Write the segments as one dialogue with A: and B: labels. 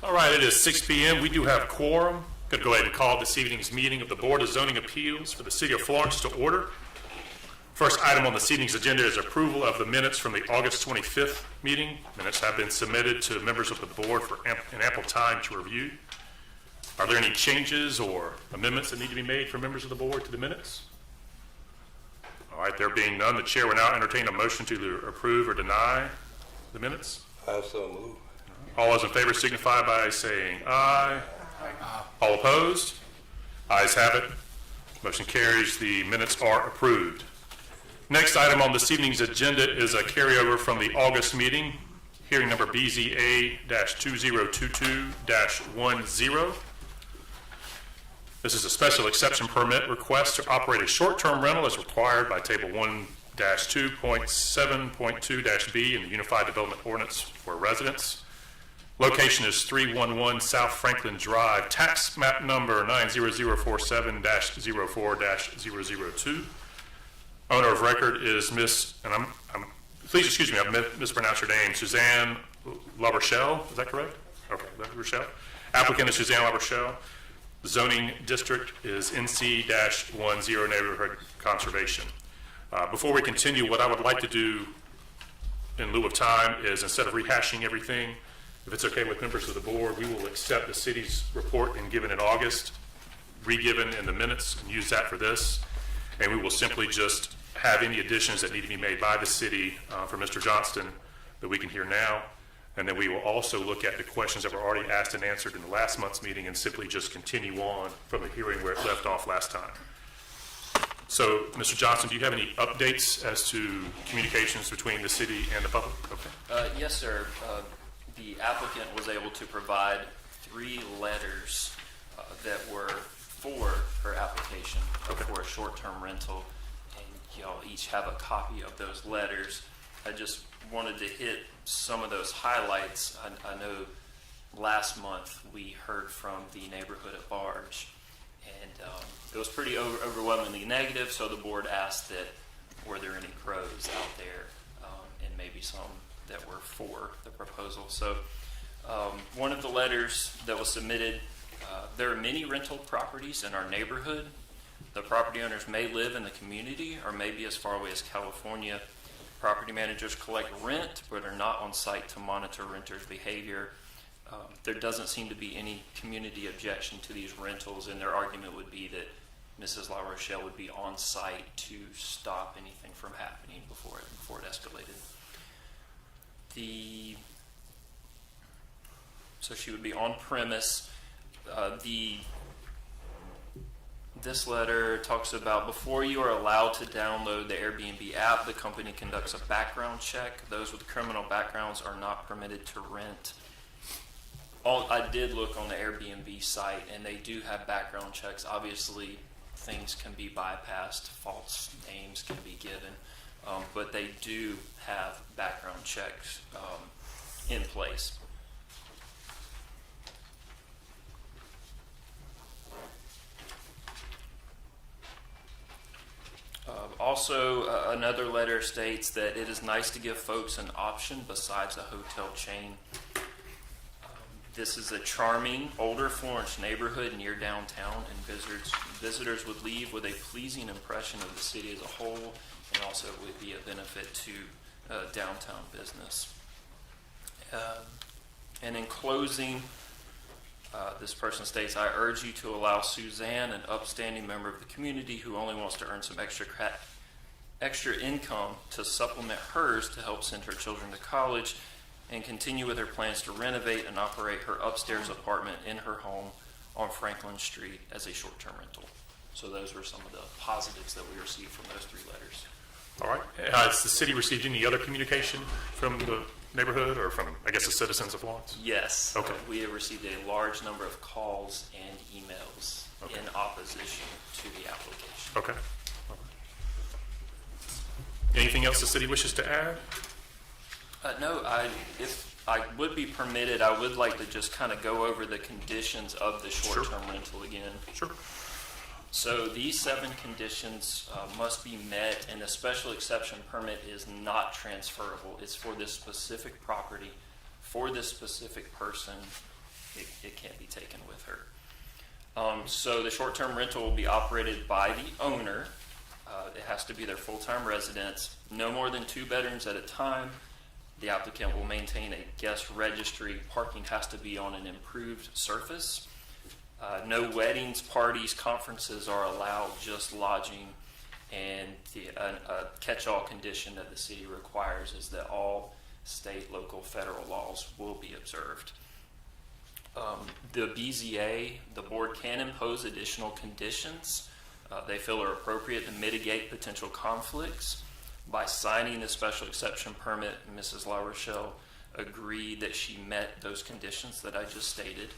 A: All right, it is 6 p.m. We do have quorum. Going to go ahead and call this evening's meeting of the Board of Zoning Appeals for the City of Florence to order. First item on this evening's agenda is approval of the minutes from the August 25th meeting. Minutes have been submitted to members of the board for ample time to review. Are there any changes or amendments that need to be made for members of the board to the minutes? All right, there being none, the chair will now entertain a motion to either approve or deny the minutes.
B: I so move.
A: All those in favor signify by saying aye. Aye. All opposed? Ayes have it. Motion carries. The minutes are approved. Next item on this evening's agenda is a carryover from the August meeting, hearing number BZA-2022-10. This is a special exception permit request to operate a short-term rental as required by Table 1-2.7.2-B in the Unified Development Ordinance for residents. Location is 311 South Franklin Drive, tax map number 90047-04-002. Owner of record is please excuse me, I've mispronounced your name, Suzanne LaRochelle, is that correct? Okay, LaRochelle. Applicant is Suzanne LaRochelle. The zoning district is NC-10 Neighborhood Conservation. Before we continue, what I would like to do in lieu of time is, instead of rehashing everything, if it's okay with members of the board, we will accept the city's report and given in August, re-given in the minutes, and use that for this. And we will simply just have any additions that need to be made by the city for Mr. Johnston that we can hear now. And then we will also look at the questions that were already asked and answered in the last month's meeting and simply just continue on from the hearing where it left off last time. So, Mr. Johnston, do you have any updates as to communications between the city and the public? Okay.
C: Yes, sir. The applicant was able to provide 3 letters that were for her application for a short-term rental, and y'all each have a copy of those letters. I just wanted to hit some of those highlights. I know last month we heard from the neighborhood at large, and it was pretty overwhelmingly negative, so the board asked that were there any pros out there, and maybe some that were for the proposal. So one of the letters that was submitted, there are many rental properties in our neighborhood. The property owners may live in the community or may be as far away as California. Property managers collect rent but are not on site to monitor renters' behavior. There doesn't seem to be any community objection to these rentals, and their argument would be that Mrs. LaRochelle would be on site to stop anything from happening before it escalated. So she would be on premise. This letter talks about before you are allowed to download the Airbnb app, the company conducts a background check. Those with criminal backgrounds are not permitted to rent. I did look on the Airbnb site, and they do have background checks. Obviously, things can be bypassed, false names can be given, but they do have background checks in place. Also, another letter states that it is nice to give folks an option besides a hotel chain. This is a charming, older Florence neighborhood near downtown, and visitors would leave with a pleasing impression of the city as a whole, and also it would be a benefit to downtown business. And in closing, this person states, I urge you to allow Suzanne, an upstanding member of the community who only wants to earn some extra income, to supplement hers to help send her children to college and continue with her plans to renovate and operate her upstairs apartment in her home on Franklin Street as a short-term rental. So those were some of the positives that we received from those 3 letters.
A: All right. Has the city received any other communication from the neighborhood or from, I guess, the citizens of Florence?
C: Yes.
A: Okay.
C: We have received a large number of calls and emails in opposition to the application.
A: Okay. All right. Anything else the city wishes to add?
C: No, if I would be permitted, I would like to just kind of go over the conditions of the short-term rental again.
A: Sure.
C: So these 7 conditions must be met, and the special exception permit is not transferable. It's for this specific property, for this specific person, it can't be taken with her. So the short-term rental will be operated by the owner. It has to be their full-time residence, no more than 2 bedrooms at a time. The applicant will maintain a guest registry. Parking has to be on an improved surface. No weddings, parties, conferences are allowed, just lodging. And a catch-all condition that the city requires is that all state, local, federal laws will be observed. The BZA, the board can impose additional conditions they feel are appropriate to mitigate potential conflicts. By signing the special exception permit, Mrs. La Rochelle agreed that she met those conditions that I just stated.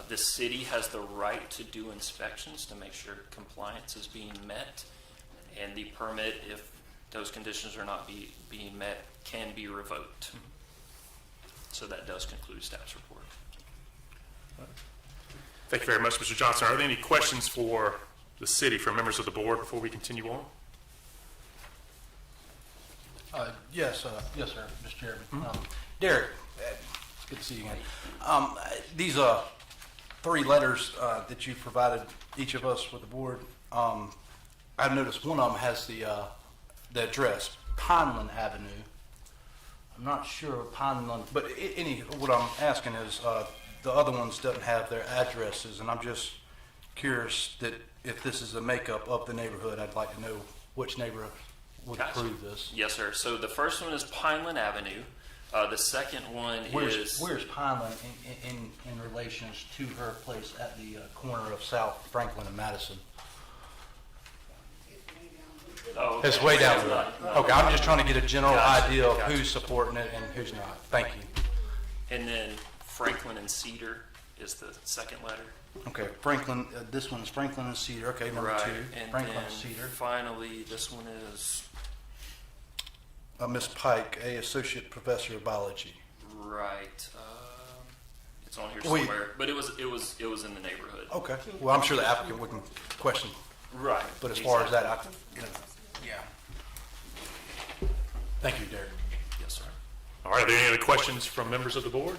C: The city has the right to do inspections to make sure compliance is being met, and the permit, if those conditions are not being met, can be revoked. So that does conclude staff's report.
A: Thank you very much, Mr. Johnson. Are there any questions for the city from members of the board before we continue on?
B: Yes, sir, Mr. Chairman. Derek, it's good to see you again. These 3 letters that you provided each of us with the board, I've noticed one of them has the address, Pineland Avenue. I'm not sure of Pineland, but what I'm asking is the other ones doesn't have their addresses, and I'm just curious that if this is a makeup of the neighborhood, I'd like to know which neighborhood would
C: Gotcha.
B: approve this.
C: Yes, sir. So the first one is Pineland Avenue. The second one is...
B: Where's Pineland in relations to her place at the corner of South Franklin and Madison?
C: Oh,
B: It's way down
C: It's
B: there.
C: not-
B: Okay, I'm just trying to get a general
C: Gotcha,
B: idea of
C: gotcha.
B: who's supporting it and who's not. Thank you.
C: And then Franklin and Cedar is the second letter.
B: Okay, Franklin, this one is Franklin and Cedar. Okay, number 2.
C: And
B: Franklin
C: then
B: and Cedar.
C: finally, this one is...
B: Miss Pike, a associate professor of biology.
C: Right. It's on here
B: Wait.
C: somewhere, but it was in the neighborhood.
B: Okay. Well, I'm sure the applicant wouldn't question,
C: Right.
B: but as far as that,
C: Exactly.
B: yeah. Thank you, Derek.
C: Yes, sir.
A: All right, are there any other questions from members of the board?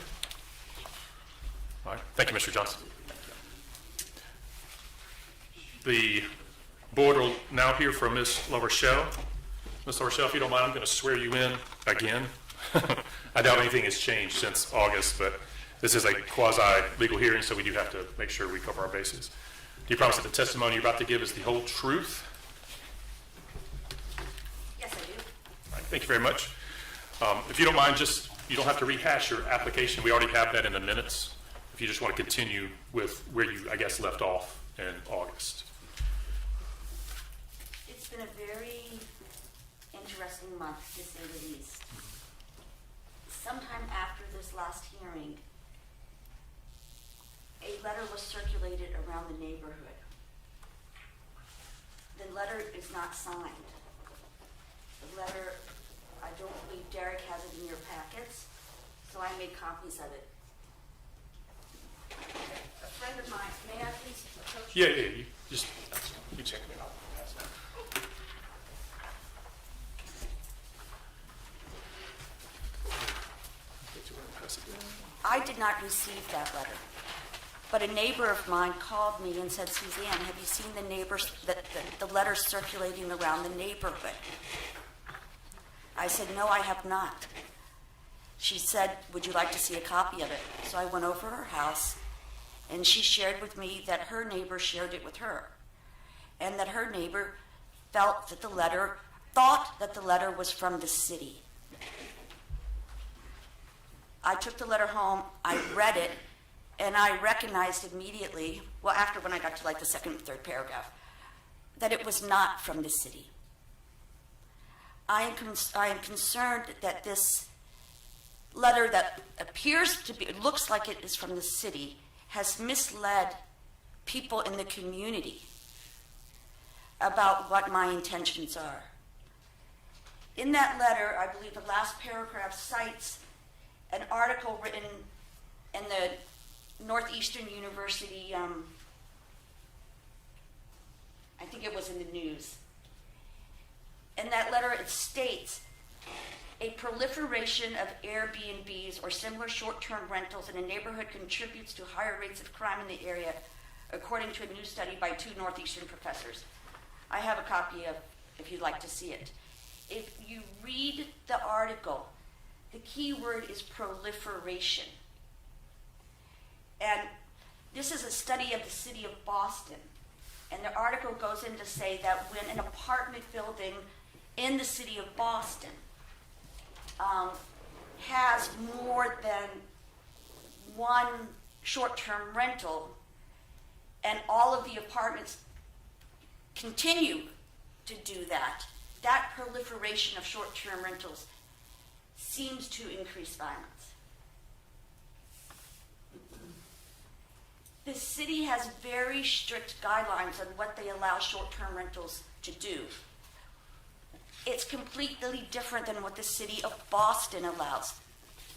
A: All right, thank you, Mr. Johnson. The board will now hear from Ms. La Rochelle. Ms. La Rochelle, if you don't mind, I'm going to swear you in again. I doubt anything has changed since August, but this is a quasi-legal hearing, so we do have to make sure we cover our bases. Do you promise that the testimony you're about to give is the whole truth?
D: Yes, I do.
A: All right, thank you very much. If you don't mind, you don't have to rehash your application. We already have that in the minutes. If you just want to continue with where you, I guess, left off in August.
D: It's been a very interesting month, to say the least. Sometime after this last hearing, a letter was circulated around the neighborhood. The letter is not signed. The letter, I don't believe Derek has it in your packets, so I made copies of it. A friend of mine, may I please approach you?
A: Yeah, you just, you check me out.
D: I did not receive that letter, but a neighbor of mine called me and said, Suzanne, have you seen the letters circulating around the neighborhood? I said, no, I have not. She said, would you like to see a copy of it? So I went over her house, and she shared with me that her neighbor shared it with her, and that her neighbor thought that the letter was from the city. I took the letter home, I read it, and I recognized immediately, well, after when I got to like the second and third paragraph, that it was not from the city. I am concerned that this letter that appears to be, it looks like it is from the city, has misled people in the community about what my intentions are. In that letter, I believe the last paragraph cites an article written in the Northeastern University, I think it was in the news. In that letter, it states A proliferation of Airbnbs or similar short-term rentals in a neighborhood contributes to higher rates of crime in the area, according to a new study by 2 Northeastern professors. I have a copy of, if you'd like to see it. If you read the article, the key word is proliferation. And this is a study of the city of Boston. And the article goes in to say that when an apartment building in the city of Boston has more than one short-term rental, and all of the apartments continue to do that, that proliferation of short-term rentals seems to increase violence. The city has very strict guidelines on what they allow short-term rentals to do. It's completely different than what the city of Boston allows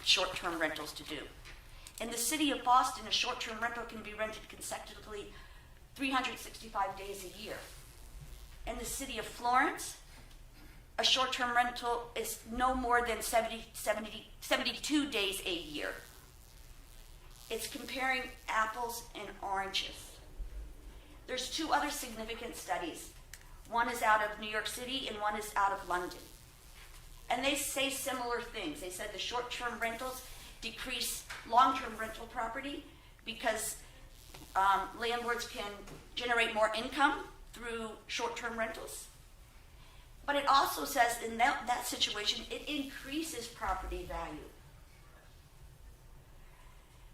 D: short-term rentals to do. In the city of Boston, a short-term rental can be rented consecutively 365 days a year. In the city of Florence, a short-term rental is no more than 72 days a year. It's comparing apples and oranges. There's 2 other significant studies. One is out of New York City and one is out of London. And they say similar things. They said the short-term rentals decrease long-term rental property because landlords can generate more income through short-term rentals. But it also says in that situation, it increases property value.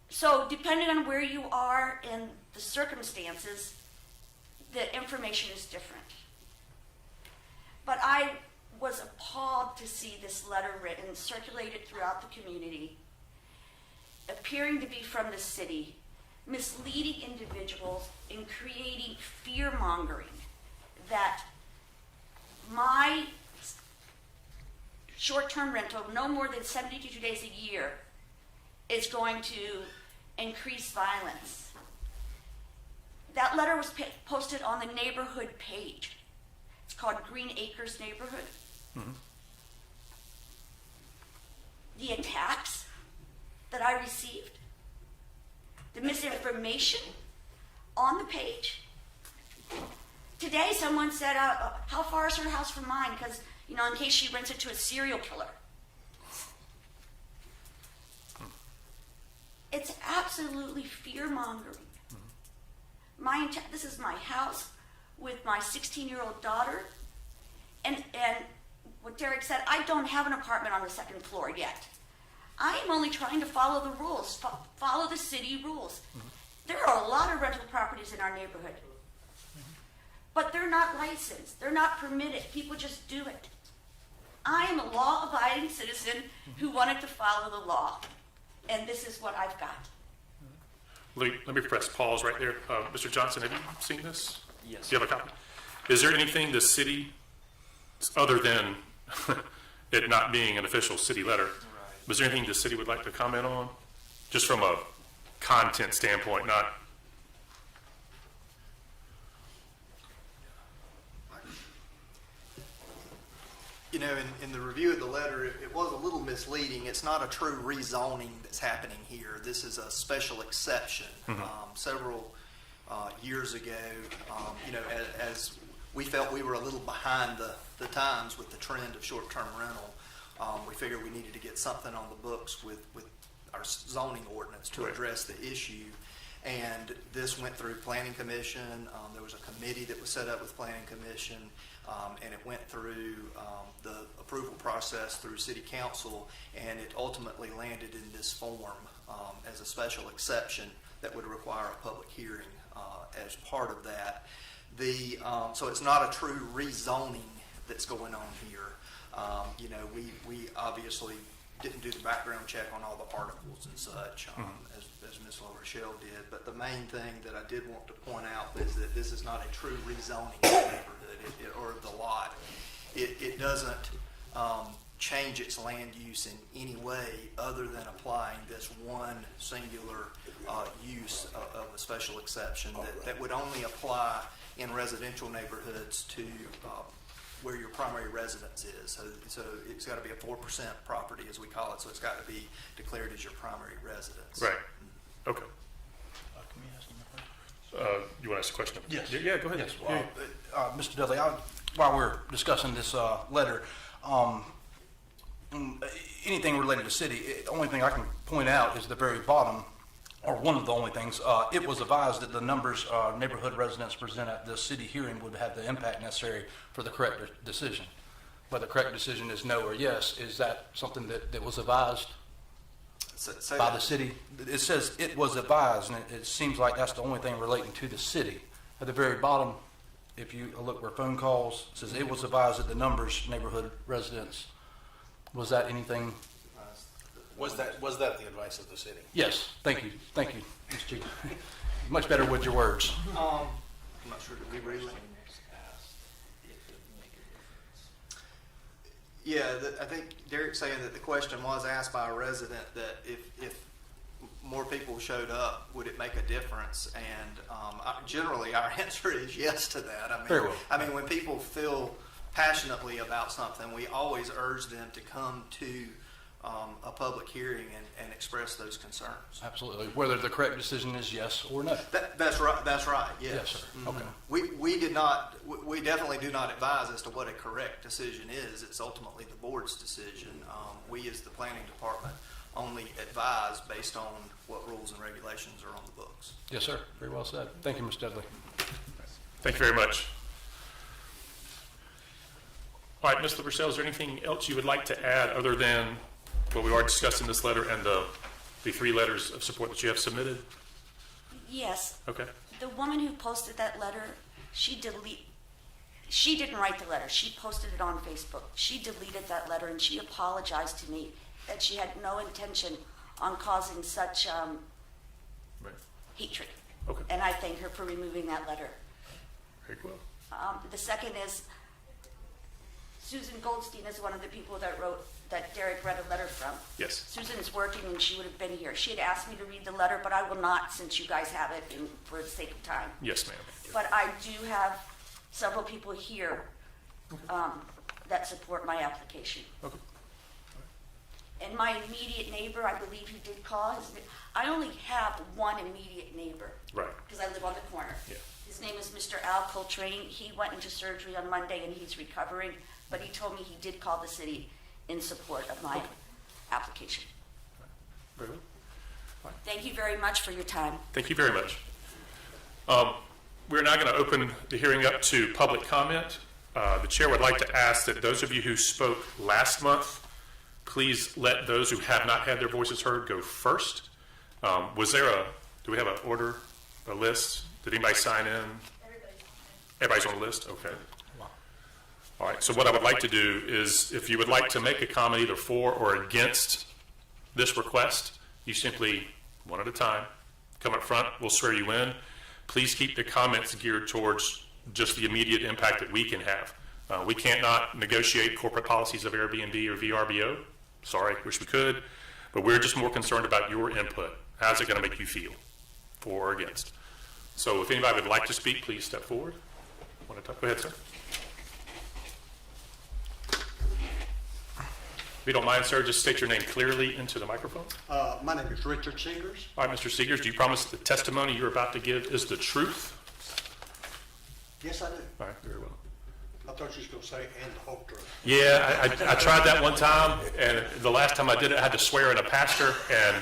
D: So depending on where you are in the circumstances, the information is different. But I was appalled to see this letter written, circulated throughout the community, appearing to be from the city, misleading individuals and creating fear-mongering that my short-term rental, no more than 72 days a year, is going to increase violence. That letter was posted on the neighborhood page. It's called Green Acres Neighborhood. Mm-hmm. The attacks that I received, the misinformation on the page. Today someone said, how far is her house from mine? Because, in case she rents it to a serial killer. It's absolutely fear-mongering. This is my house with my 16-year-old daughter. And what Derek said, I don't have an apartment on the 2nd floor yet. I am only trying to follow the rules, follow the city rules. There are a lot of rental properties in our neighborhood. But they're not licensed. They're not permitted. People just do it. I am a law-abiding citizen who wanted to follow the law. And this is what I've got.
A: Let me press pause right there. Mr. Johnson, have you seen this?
C: Yes.
A: Do you have a copy? Is there anything the city, other than it not being an official city letter, was there anything the city would like to comment on? Just from a content standpoint, not...
E: In the review of the letter, it was a little misleading. It's not a true rezoning that's happening here. This is a special exception. Several years ago, as we felt we were a little behind the times with the trend of short-term rental, we figured we needed to get something on the books with our zoning ordinance to address the issue. And this went through Planning Commission. There was a committee that was set up with Planning Commission, and it went through the approval process through City Council, and it ultimately landed in this form as a special exception that would require a public hearing as part of that. So it's not a true rezoning that's going on here. We obviously didn't do the background check on all the articles and such, as Ms. Rochelle did. But the main thing that I did want to point out is that this is not a true rezoning of the neighborhood or the lot. It doesn't change its land use in any way other than applying this one singular use of a special exception that would only apply in residential neighborhoods to where your primary residence is. So it's got to be a 4% property, as we call it. So it's got to be declared as your primary residence.
A: Right. Okay.
B: Can we ask him a question?
A: You want to ask a question?
B: Yes.
A: Yeah, go ahead.
B: Yes. Mr. Dudley, while we're discussing this letter, anything related to city, the only thing I can point out is the very bottom, or one of the only things, it was advised that the numbers neighborhood residents present at the city hearing would have the impact necessary for the correct decision. Whether the correct decision is no or yes, is that something that was advised
E: Say
B: by
E: that.
B: the city? It says it was advised, and it seems like that's the only thing relating to the city. At the very bottom, if you look where phone calls, it says it was advised that the numbers neighborhood residents, was that anything?
F: Was that the advice of the city?
B: Yes, thank you, Mr. Chief. Much better with your words.
E: I'm not sure. Did we really? Yeah, I think Derek's saying that the question was asked by a resident that if more people showed up, would it make a difference? And generally, our answer is yes to that.
B: Very well.
E: I mean, when people feel passionately about something, we always urge them to come to a public hearing and express those concerns.
B: Absolutely, whether the correct decision is yes or no.
E: That's right. That's right. Yes.
B: Yes, sir. Okay.
E: We definitely do not advise as to what a correct decision is. It's ultimately the board's decision. We, as the planning department, only advise based on what rules and regulations are on the books.
B: Yes, sir. Very well said. Thank you, Mr. Dudley.
A: Thank you very much. All right, Ms. Livercell, is there anything else you would like to add other than what we already discussed in this letter and the 3 letters of support that you have submitted?
D: Yes.
A: Okay.
D: The woman who posted that letter, she didn't write the letter. She posted it on Facebook. She deleted that letter and she apologized to me that she had no intention on causing such
A: Right.
D: hatred.
A: Okay.
D: And I thank her for removing that letter.
A: Very well.
D: The second is Susan Goldstein is one of the people that Derek read a letter from.
A: Yes.
D: Susan is working and she would have been here. She had asked me to read the letter, but I will not since you guys have it for the sake of time.
A: Yes, ma'am.
D: But I do have several people here that support my application.
A: Okay.
D: And my immediate neighbor, I believe he did call. I only have one immediate neighbor.
A: Right.
D: Because I live on the corner.
A: Yeah.
D: His name is Mr. Al Coltrane. He went into surgery on Monday and he's recovering, but he told me he did call the city in support of my application.
A: Very well.
D: Thank you very much for your time.
A: Thank you very much. We're now going to open the hearing up to public comment. The chair would like to ask that those of you who spoke last month, please let those who have not had their voices heard go first. Do we have an order, a list? Did anybody sign in? Everybody's on the list? Okay. All right, so what I would like to do is, if you would like to make a comment either for or against this request, you simply, one at a time, come up front, we'll swear you in. Please keep the comments geared towards just the immediate impact that we can have. We can't not negotiate corporate policies of Airbnb or VRBO. Sorry, wish we could, but we're just more concerned about your input. How's it going to make you feel, for or against? So if anybody would like to speak, please step forward. Want to talk? Go ahead, sir. If you don't mind, sir, just state your name clearly into the microphone.
G: My name is Richard Seegers.
A: All right, Mr. Seegers, do you promise that the testimony you're about to give is the truth?
G: Yes, I do.
A: All right, very well.
G: I thought you was going to say, and the whole truth.
A: Yeah, I tried that one time, and the last time I did it, I had to swear in a pastor, and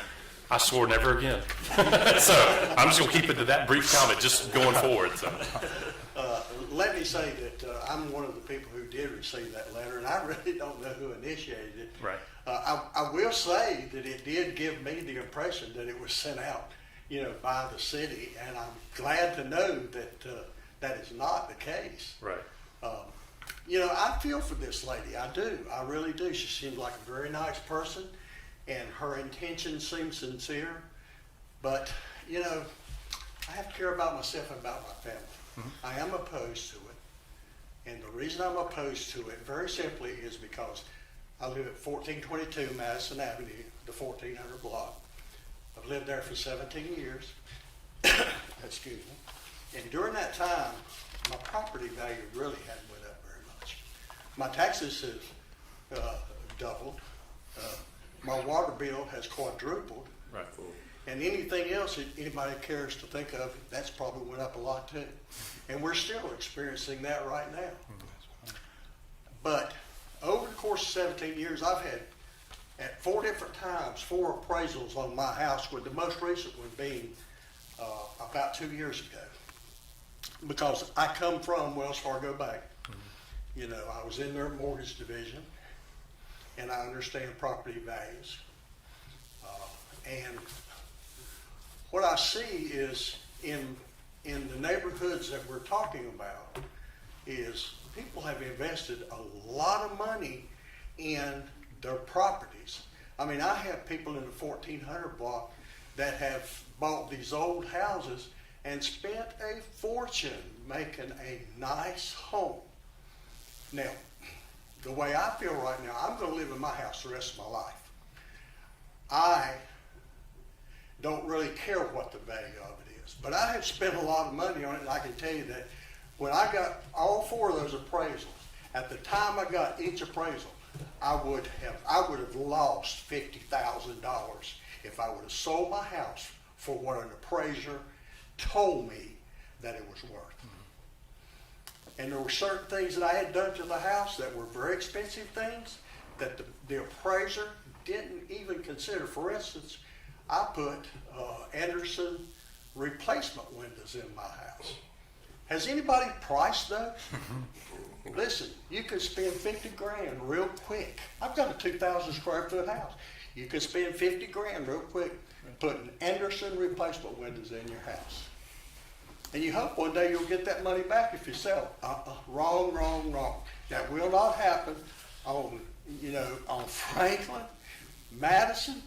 A: I swore never again. So I'm just going to keep it to that brief comment, just going forward. So.
G: Let me say that I'm one of the people who did receive that letter, and I really don't know who initiated it.
A: Right.
G: I will say that it did give me the impression that it was sent out, by the city, and I'm glad to know that that is not the case.
A: Right.
G: I feel for this lady. I do. I really do. She seems like a very nice person, and her intentions seem sincere. But, I have to care about myself and about my family. Mm-hmm. I am opposed to it. And the reason I'm opposed to it, very simply, is because I live at 1422 Madison Avenue, the 1400 block. I've lived there for 17 years. Excuse me. And during that time, my property value really hadn't went up very much. my taxes have doubled. My water bill has quadrupled.
A: Right.
G: And anything else that anybody cares to think of, that's probably went up a lot too. And we're still experiencing that right now. But over the course of 17 years, I've had at 4 different times 4 appraisals on my house, with the most recent one being about 2 years ago. Because I come from Wells Fargo Bank. You know, I was in their mortgage division, and I understand property values. And what I see is in the neighborhoods that we're talking about is people have invested a lot of money in their properties. I mean, I have people in the 1400 block that have bought these old houses and spent a fortune making a nice home. Now, the way I feel right now, I'm going to live in my house the rest of my life. I don't really care what the value of it is, but I have spent a lot of money on it, and I can tell you that when I got all 4 of those appraisals, at the time I got each appraisal, I would have lost $50,000 if I would have sold my house for what an appraiser told me that it was worth. And there were certain things that I had done to the house that were very expensive things that the appraiser didn't even consider. For instance, I put Anderson replacement windows in my house. Has anybody priced those? Listen, you can spend 50 grand real quick. I've got a 2,000 square foot house. You can spend 50 grand real quick putting Anderson replacement windows in your house. And you hope one day you'll get that money back if you sell it. Wrong, wrong, wrong. That will not happen on Franklin, Madison,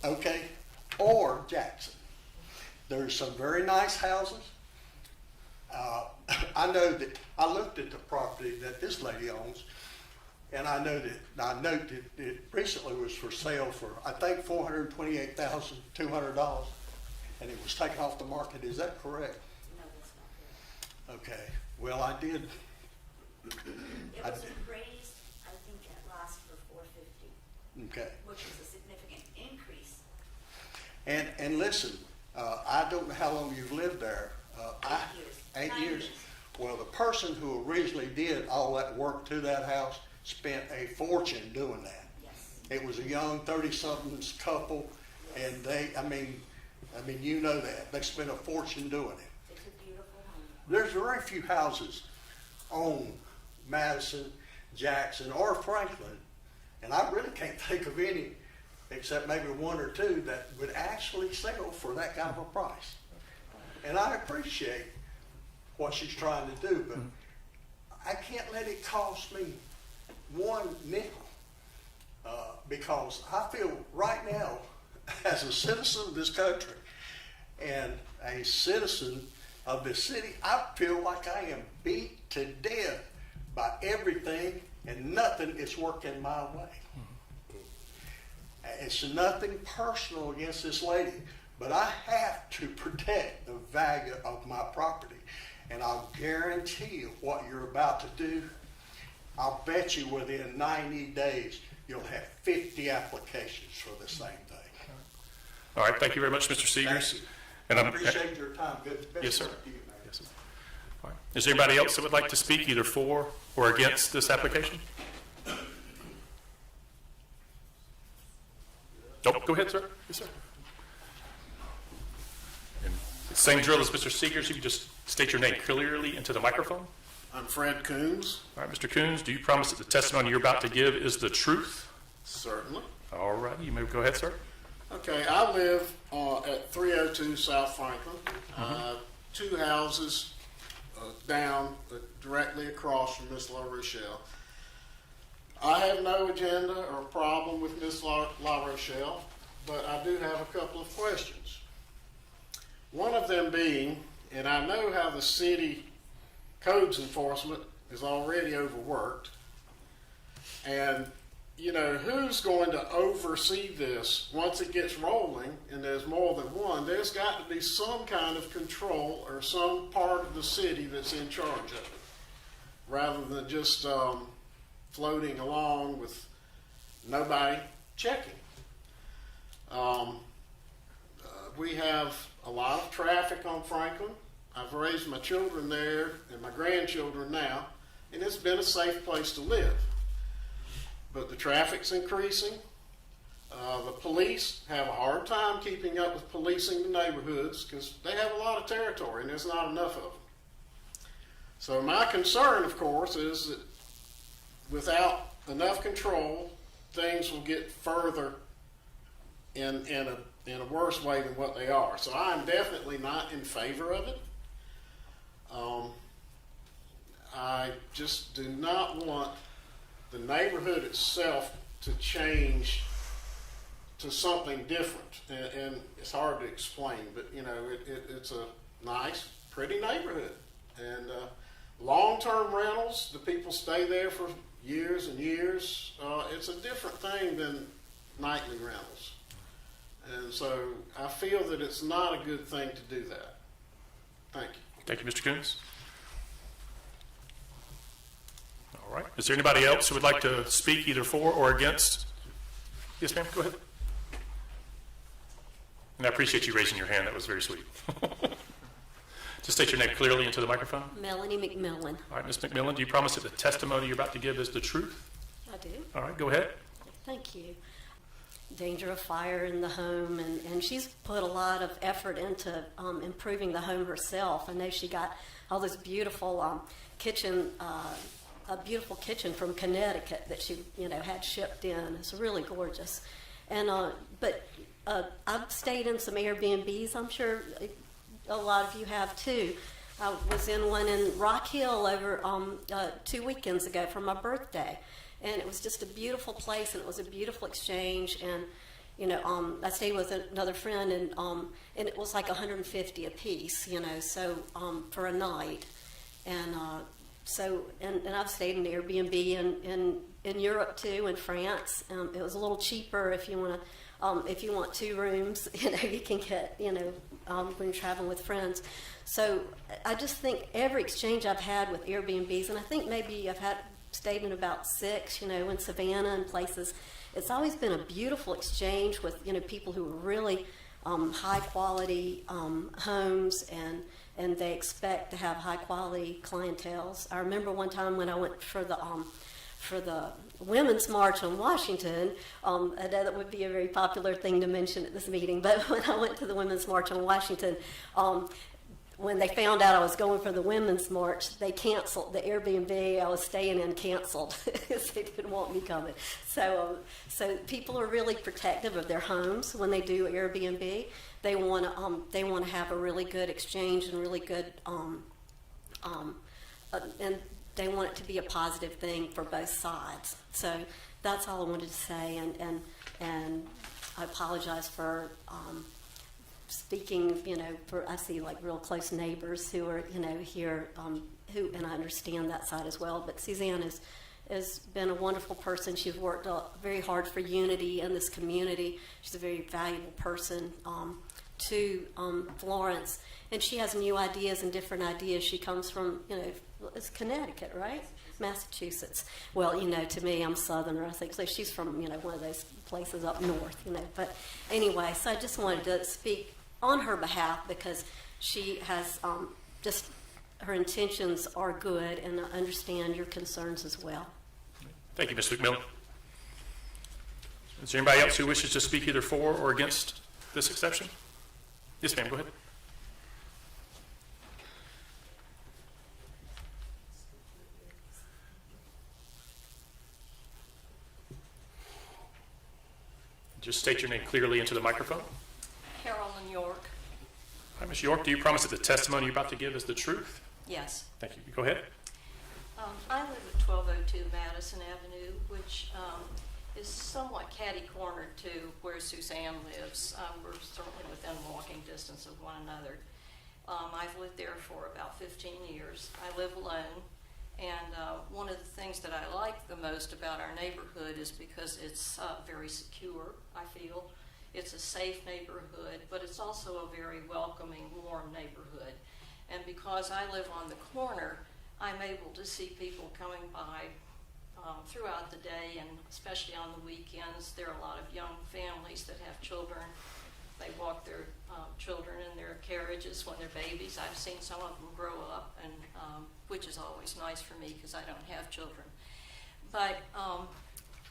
G: okay, or Jackson. There's some very nice houses. I know that I looked at the property that this lady owns, and I note that it recently was for sale for, I think, $428,200, and it was taken off the market. Is that correct?
D: No, that's not
G: Okay. Well, I did.
D: good. It was appraised, I think, at last for $450,
G: Okay.
D: which is a significant increase.
G: And listen, I don't know how long you've lived there.
D: 8 years.
G: 8
D: 9
G: years.
D: years.
G: Well, the person who originally did all that work to that house spent a fortune doing that.
D: Yes.
G: It was a young 30-somethings couple, and I mean, you know that. They spent a fortune doing it.
D: It's a beautiful home.
G: There's very few houses on Madison, Jackson, or Franklin, and I really can't think of any, except maybe 1 or 2, that would actually sell for that kind of a price. And I appreciate what she's trying to do, but I can't let it cost me 1 nickel, because I feel right now, as a citizen of this country and a citizen of this city, I feel like I am beat to death by everything, and nothing is working my way. It's nothing personal against this lady, but I have to protect the value of my property. And I'll guarantee you what you're about to do, I'll bet you within 90 days you'll have 50 applications for the same thing.
A: All right, thank you very much, Mr.
G: Thank
A: Seegers.
G: you.
A: And
G: I appreciate your time. Good. Best
A: Yes, sir.
G: of luck to you, man.
A: Yes, sir. All right. Is there anybody else that would like to speak either for or against this application? Nope, go ahead, sir. Yes, sir. And same drill as Mr. Seegers, you can just state your name clearly into the microphone.
H: I'm Fred Coons.
A: All right, Mr. Coons, do you promise that the testimony you're about to give is the truth?
H: Certainly.
A: All right, you may go ahead, sir.
H: Okay, I live at 302 South Franklin. 2 houses down, directly across from Miss La Rochelle. I have no agenda or problem with Miss La Rochelle, but I do have a couple of questions. One of them being, and I know how the city codes enforcement is already overworked, and you know, who's going to oversee this once it gets rolling and there's more than one? There's got to be some kind of control or some part of the city that's in charge of it, rather than just floating along with nobody checking. We have a lot of traffic on Franklin. I've raised my children there and my grandchildren now, and it's been a safe place to live. But the traffic's increasing. The police have a hard time keeping up with policing the neighborhoods because they have a lot of territory and there's not enough of them. So my concern, of course, is that without enough control, things will get further in a worse way than what they are. So I'm definitely not in favor of it. I just do not want the neighborhood itself to change to something different, and it's hard to explain, but you know, it's a nice, pretty neighborhood, and long-term rentals, the people stay there for years and years. It's a different thing than nightly rentals, and so I feel that it's not a good thing to do that. Thank you.
A: Thank you, Mr. Coons. All right. Is there anybody else who would like to speak either for or against? Yes, ma'am. Go ahead. And I appreciate you raising your hand. That was very sweet. Just state your name clearly into the microphone.
I: Melanie McMillan.
A: All right, Ms. McMillan, do you promise that the testimony you're about to give is the truth?
I: I do.
A: All right, go ahead.
I: Thank you. Danger of fire in the home, and she's put a lot of effort into improving the home herself. I know she got all this beautiful kitchen, a beautiful kitchen from Connecticut that she, had shipped in. It's really gorgeous. And I've stayed in some Airbnbs. I'm sure a lot of you have too. I was in one in Rock Hill over 2 weekends ago for my birthday. And it was just a beautiful place, and it was a beautiful exchange. And I stayed with another friend, and it was like $150 a piece, so for a night. And and I've stayed in Airbnb in Europe too, in France. It was a little cheaper if you want 2 rooms. You can get when you're traveling with friends. So I just think every exchange I've had with Airbnbs, and I think maybe I've stayed in about 6, in Savannah and places. It's always been a beautiful exchange with, people who are really high quality homes, and they expect to have high quality clienteles. I remember one time when I went for the Women's March on Washington. I know that would be a very popular thing to mention at this meeting, but when I went to the Women's March on Washington, when they found out I was going for the Women's March, they canceled the Airbnb I was staying in. Canceled because they didn't want me coming. So people are really protective of their homes when they do Airbnb. They want to have a really good exchange and really good and they want it to be a positive thing for both sides. So that's all I wanted to say, and I apologize for. Speaking, I see like real close neighbors who are, here, and I understand that side as well. But Suzanne has been a wonderful person. She's worked very hard for unity in this community. She's a very valuable person to Florence, and she has new ideas and different ideas. She comes from, it's Connecticut, right? Massachusetts. Well, to me, I'm Southerner, I think. So she's from, one of those places up north, But anyway, so I just wanted to speak on her behalf because she has just, her intentions are good, and I understand your concerns as well.
A: Thank you, Ms. McMillan. Is there anybody else who wishes to speak either for or against this exception? Yes, ma'am, go ahead. Just state your name clearly into the microphone.
J: Carolyn York.
A: Hi, Ms. York, do you promise that the testimony you're about to give is the truth?
J: Yes.
A: Thank you. Go ahead.
J: I live at 1202 Madison Avenue, which is somewhat catty-cornered to where Suzanne lives. We're certainly within walking distance of one another. I've lived there for about 15 years. I live alone, and one of the things that I like the most about our neighborhood is because it's very secure, I feel. It's a safe neighborhood, but it's also a very welcoming, warm neighborhood. And because I live on the corner, I'm able to see people coming by throughout the day, and especially on the weekends, there are a lot of young families that have children. They walk their children in their carriages when they're babies. I've seen some of them grow up, and which is always nice for me because I don't have children. But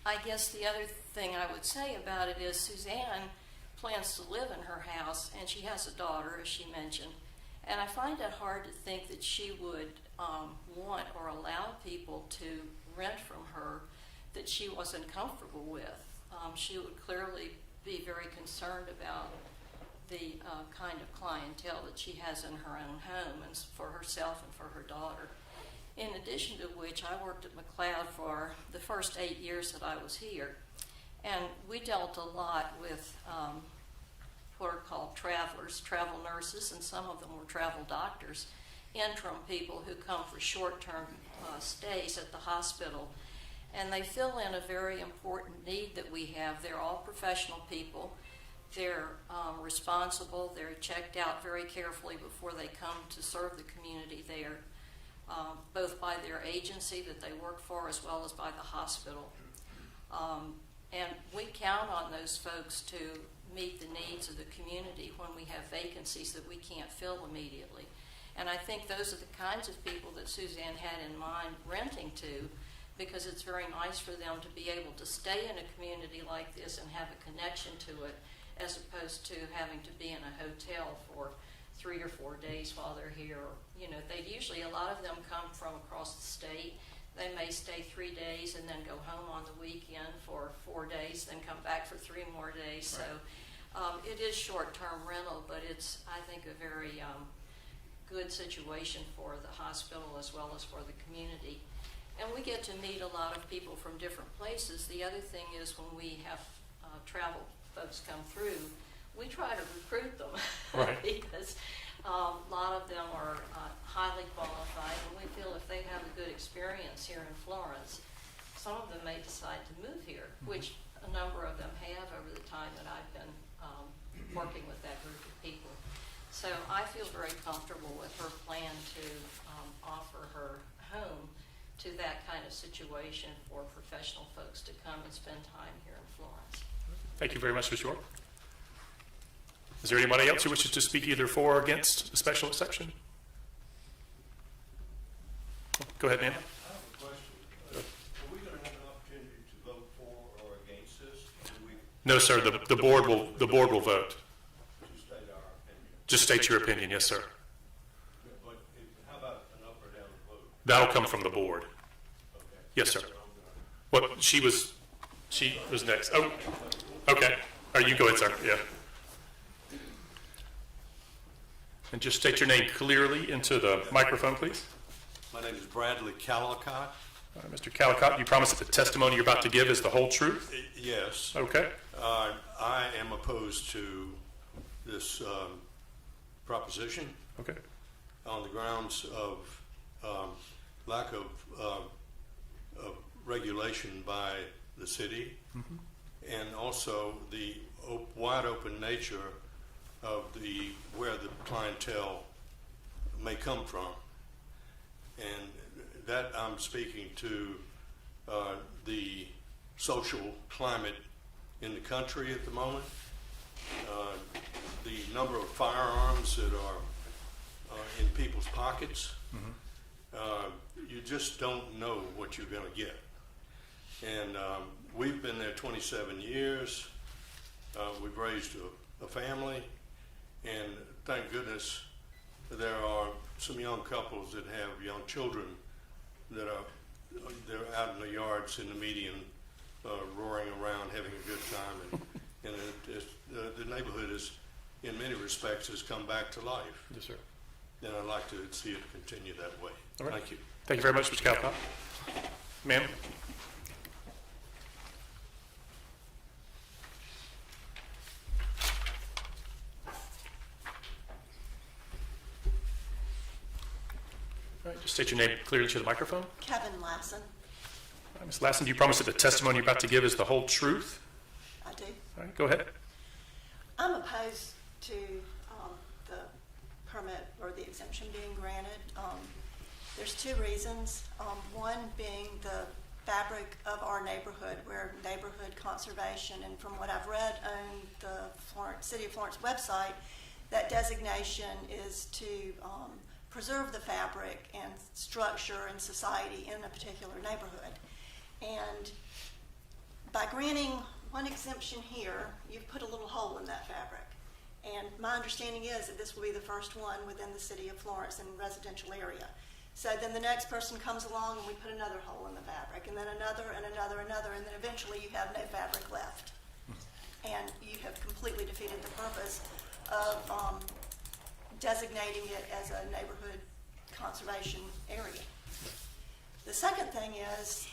J: I guess the other thing I would say about it is Suzanne plans to live in her house, and she has a daughter, as she mentioned. And I find it hard to think that she would want or allow people to rent from her that she wasn't comfortable with. She would clearly be very concerned about the kind of clientele that she has in her own home and for herself and for her daughter. In addition to which, I worked at McLeod for the first 8 years that I was here, and we dealt a lot with what are called travelers, travel nurses, and some of them were travel doctors, interim people who come for short-term stays at the hospital. And they fill in a very important need that we have. They're all professional people. They're responsible. They're checked out very carefully before they come to serve the community there, both by their agency that they work for as well as by the hospital. And we count on those folks to meet the needs of the community when we have vacancies that we can't fill immediately. And I think those are the kinds of people that Suzanne had in mind renting to, because it's very nice for them to be able to stay in a community like this and have a connection to it, as opposed to having to be in a hotel for 3 or 4 days while they're here. You know, they usually, a lot of them come from across the state. They may stay 3 days and then go home on the weekend for 4 days, then come back for 3 more days.
A: Right.
J: So it is short-term rental, but it's, I think, a very good situation for the hospital as well as for the community. And we get to meet a lot of people from different places. The other thing is when we have travel folks come through, we try to recruit them.
A: Right.
J: Because a lot of them are highly qualified, and we feel if they have a good experience here in Florence, some of them may decide to move here, which a number of them have over the time that I've been working with that group of people. So I feel very comfortable with her plan to offer her home to that kind of situation for professional folks to come and spend time here in Florence.
A: Thank you very much, Ms. York. Is there anybody else who wishes to speak either for or against a special exception? Go ahead, ma'am.
K: I have a question. Are we going to have an opportunity to vote for or against this? Or do we
A: No, sir. The board will vote.
K: just state our opinion?
A: Just state your opinion, yes, sir.
K: But how about an up or down vote?
A: That'll come from the board.
K: Okay.
A: Yes, sir. What she was next. Oh, okay. All right, you go ahead, sir. Yeah. And just state your name clearly into the microphone, please.
K: My name is Bradley Callicott.
A: All right, Mr. Callicott, you promise that the testimony you're about to give is the whole truth?
K: Yes.
A: Okay.
K: I am opposed to this proposition
A: Okay.
K: on the grounds of lack of regulation by the city, and also the wide open nature of where the clientele may come from. And that I'm speaking to the social climate in the country at the moment, the number of firearms that are in people's pockets. You just don't know what you're going to get. And we've been there 27 years. We've raised a family, and thank goodness there are some young couples that have young children that they're out in the yards in the median, roaring around, having a good time, and the neighborhood is, in many respects, has come back to life.
A: Yes, sir.
K: And I'd like to see it continue that way.
A: All right.
K: Thank you.
A: Thank you very much, Mr. Callicott. Ma'am? All right, just state your name clearly to the microphone.
L: Kevin Lassen.
A: All right, Ms. Lassen, do you promise that the testimony you're about to give is the whole truth?
L: I do.
A: All right, go ahead.
L: I'm opposed to the permit or the exemption being granted. There's two reasons. One being the fabric of our neighborhood. We're neighborhood conservation, and from what I've read on the City of Florence website, that designation is to preserve the fabric and structure and society in a particular neighborhood. And by granting one exemption here, you've put a little hole in that fabric. And my understanding is that this will be the first one within the City of Florence in a residential area. So then the next person comes along and we put another hole in the fabric, and then another and another and another, and then eventually you have no fabric left. And you have completely defeated the purpose of designating it as a neighborhood conservation area. The second thing is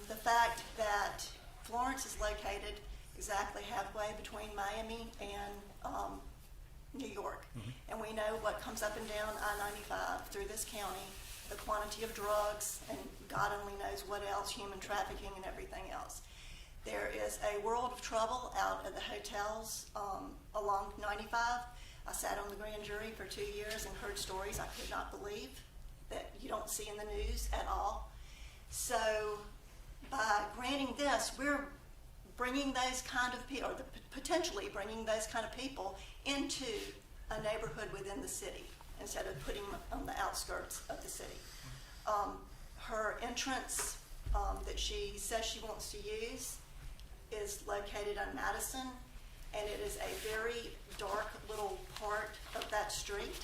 L: the fact that Florence is located exactly halfway between Miami and New York. And we know what comes up and down I-95 through this county, the quantity of drugs, and God only knows what else, human trafficking and everything else. There is a world of trouble out at the hotels along 95. I sat on the grand jury for 2 years and heard stories I could not believe that you don't see in the news at all. So by granting this, we're bringing those kind of people, or potentially bringing those kind of people into a neighborhood within the city instead of putting them on the outskirts of the city. Her entrance that she says she wants to use is located on Madison, and it is a very dark little part of that street.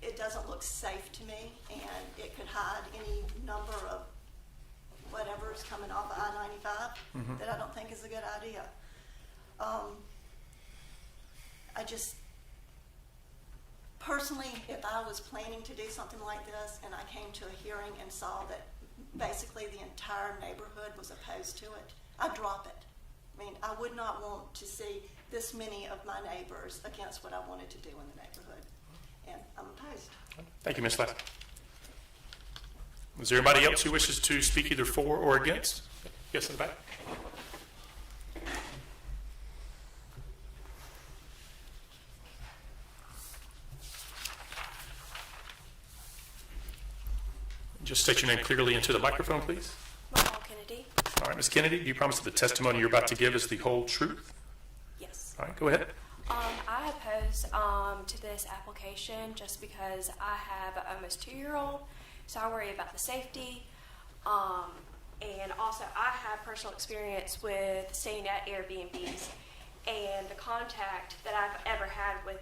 L: It doesn't look safe to me, and it could hide any number of whatever's coming off of I-95 that I don't think is a good idea. I just, personally, if I was planning to do something like this and I came to a hearing and saw that basically the entire neighborhood was opposed to it, I'd drop it. I mean, I would not want to see this many of my neighbors against what I wanted to do in the neighborhood, and I'm opposed.
A: Thank you, Ms. Ladd. Is there anybody else who wishes to speak either for or against? Yes, in the back. Just state your name clearly into the microphone, please.
M: Michael Kennedy.
A: All right, Ms. Kennedy, do you promise that the testimony you're about to give is the whole truth?
M: Yes.
A: All right, go ahead.
M: I oppose to this application just because I have an almost 2-year-old, so I worry about the safety. And also, I have personal experience with staying at Airbnbs, and the contact that I've ever had with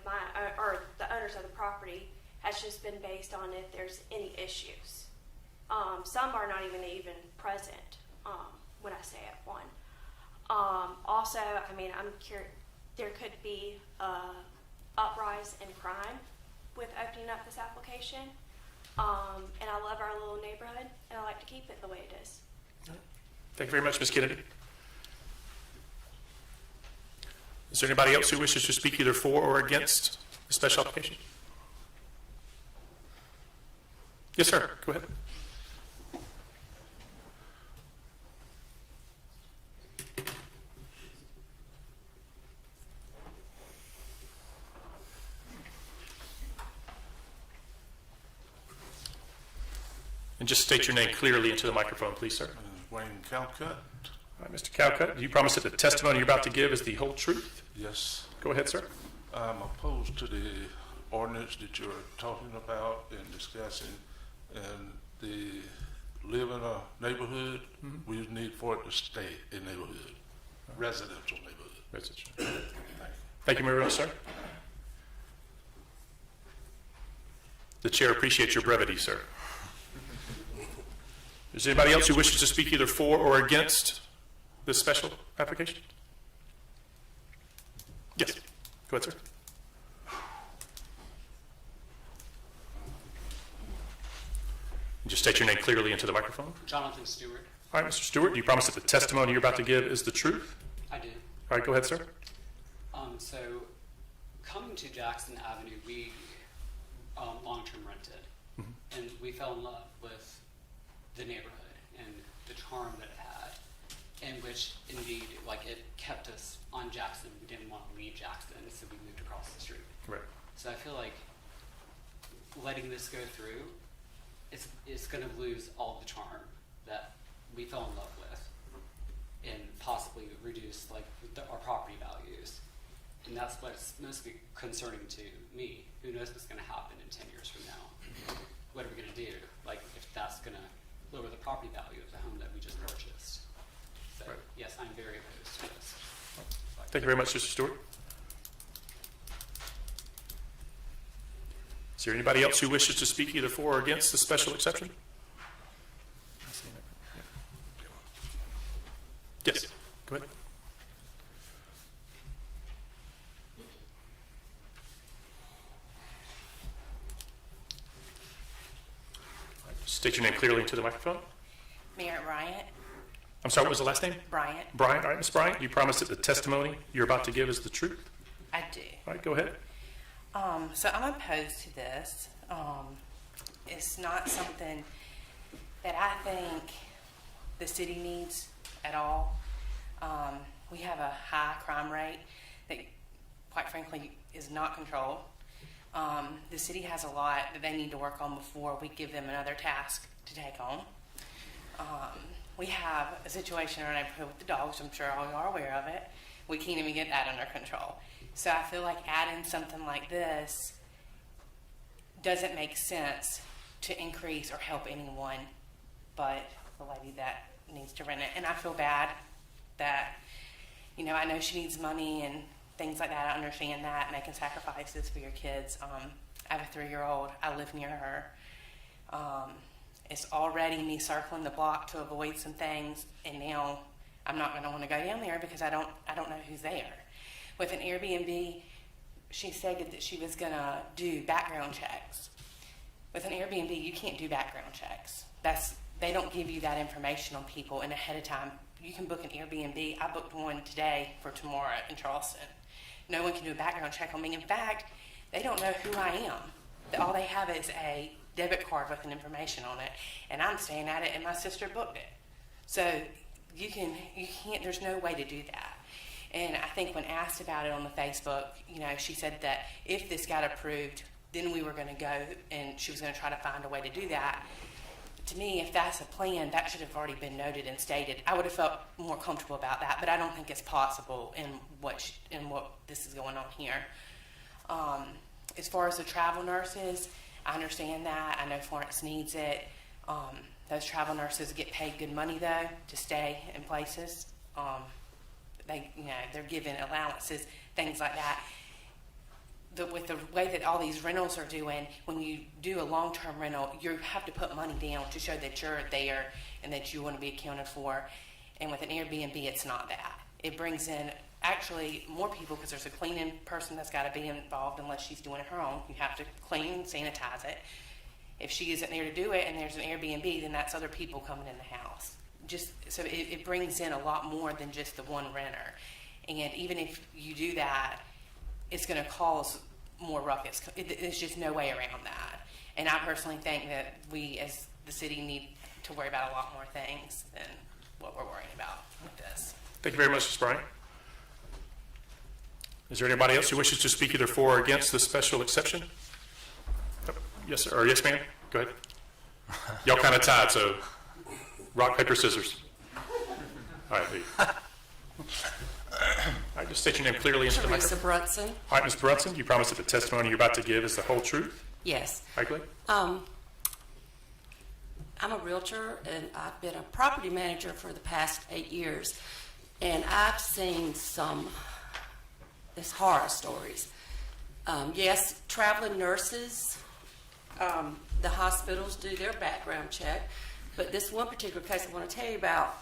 M: or the owners of the property has just been based on if there's any issues. Some are not even present when I stay at one. Also, I mean, I'm curious, there could be uprise in crime with opening up this application. And I love our little neighborhood, and I like to keep it the way it is.
A: Thank you very much, Ms. Kennedy. Is there anybody else who wishes to speak either for or against the special application? Yes, sir. Go ahead. And just state your name clearly into the microphone, please, sir.
N: Wayne Calcutt.
A: All right, Mr. Calcutt, do you promise that the testimony you're about to give is the whole truth?
N: Yes.
A: Go ahead, sir.
N: I'm opposed to the ordinance that you're talking about and discussing. And the live in a neighborhood, we need for it to stay a neighborhood, residential neighborhood.
A: Residential. Thank you very much, sir. The chair appreciates your brevity, sir. Is there anybody else who wishes to speak either for or against this special application? Yes. Go ahead, sir. Just state your name clearly into the microphone.
O: Jonathan Stewart.
A: All right, Mr. Stewart, do you promise that the testimony you're about to give is the truth?
O: I do.
A: All right, go ahead, sir.
O: So, coming to Jackson Avenue, we long-term rented, and we fell in love with the neighborhood and the charm that it had, in which indeed, like, it kept us on Jackson. We didn't want to leave Jackson, so we moved across the street.
A: Right.
O: So I feel like letting this go through it's going to lose all the charm that we fell in love with, and possibly reduce like our property values. And that's what's mostly concerning to me. Who knows what's going to happen in 10 years from now? What are we going to do? Like, if that's going to lower the property value of the home that we just purchased. So,
A: Right.
O: yes, I'm very opposed to this.
A: Thank you very much, Mr. Stewart. Is there anybody else who wishes to speak either for or against the special exception? Yes, go ahead. State your name clearly into the microphone.
P: Mayor Bryant.
A: I'm sorry, what was the last name?
P: Bryant.
A: Bryant. All right, Ms. Bryant, you promised that the testimony you're about to give is the truth.
P: I do.
A: All right, go ahead.
P: So I'm opposed to this. It's not something that I think the city needs at all. We have a high crime rate that, quite frankly, is not controlled. The city has a lot that they need to work on before we give them another task to take on. We have a situation in our neighborhood with the dogs. I'm sure all you are aware of it. We can't even get that under control. So I feel like adding something like this doesn't make sense to increase or help anyone but the lady that needs to rent it. And I feel bad that, you know, I know she needs money and things like that. I understand that, making sacrifices for your kids. I have a 3-year-old. I live near her. It's already me circling the block to avoid some things, and now I'm not going to want to go down there because I don't know who's there. With an Airbnb, she said that she was going to do background checks. With an Airbnb, you can't do background checks. They don't give you that information on people and ahead of time. You can book an Airbnb. I booked one today for tomorrow in Charleston. No one can do a background check on me. In fact, they don't know who I am. All they have is a debit card with an information on it, and I'm staying at it, and my sister booked it. So you can't. There's no way to do that. And I think when asked about it on the Facebook, you know, she said that if this got approved, then we were going to go, and she was going to try to find a way to do that. To me, if that's a plan, that should have already been noted and stated. I would have felt more comfortable about that, but I don't think it's possible in what this is going on here. As far as the travel nurses, I understand that. I know Florence needs it. Those travel nurses get paid good money though to stay in places. They're given allowances, things like that. With the way that all these rentals are doing, when you do a long-term rental, you have to put money down to show that you're there and that you want to be accounted for. And with an Airbnb, it's not that. It brings in actually more people because there's a cleaning person that's got to be involved unless she's doing it her own. You have to clean and sanitize it. If she isn't there to do it and there's an Airbnb, then that's other people coming in the house. So it brings in a lot more than just the one renter. And even if you do that, it's going to cause more ruckus. There's just no way around that. And I personally think that we as the city need to worry about a lot more things than what we're worrying about with this.
A: Thank you very much, Ms. Bryant. Is there anybody else who wishes to speak either for or against the special exception? Yes, sir. Or yes, ma'am. Go ahead. Y'all kind of tied, so rock, paper, scissors. All right, Lee. All right, just state your name clearly into the
Q: Teresa
A: microphone.
Q: Brunson.
A: All right, Ms. Brunson, you promise that the testimony you're about to give is the whole truth?
Q: Yes.
A: All right, go ahead.
Q: I'm a realtor, and I've been a property manager for the past 8 years, and I've seen some horror stories. Yes, traveling nurses, the hospitals do their background check, but this one particular case I want to tell you about,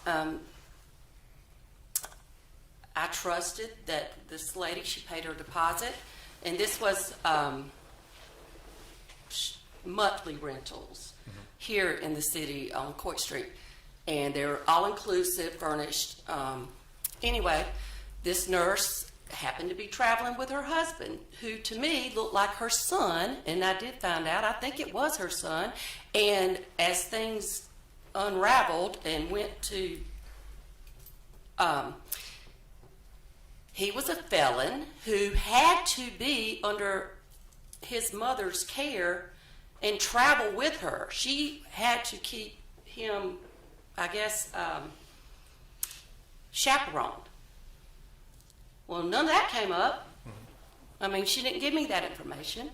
Q: I trusted that this lady, she paid her deposit, and this was monthly rentals here in the city on Court Street, and they're all-inclusive, furnished. Anyway, this nurse happened to be traveling with her husband, who to me looked like her son, and I did find out, I think it was her son, and as things unraveled and went to, he was a felon who had to be under his mother's care and travel with her. She had to keep him, I guess, chaperoned. Well, none of that came up. I mean, she didn't give me that information.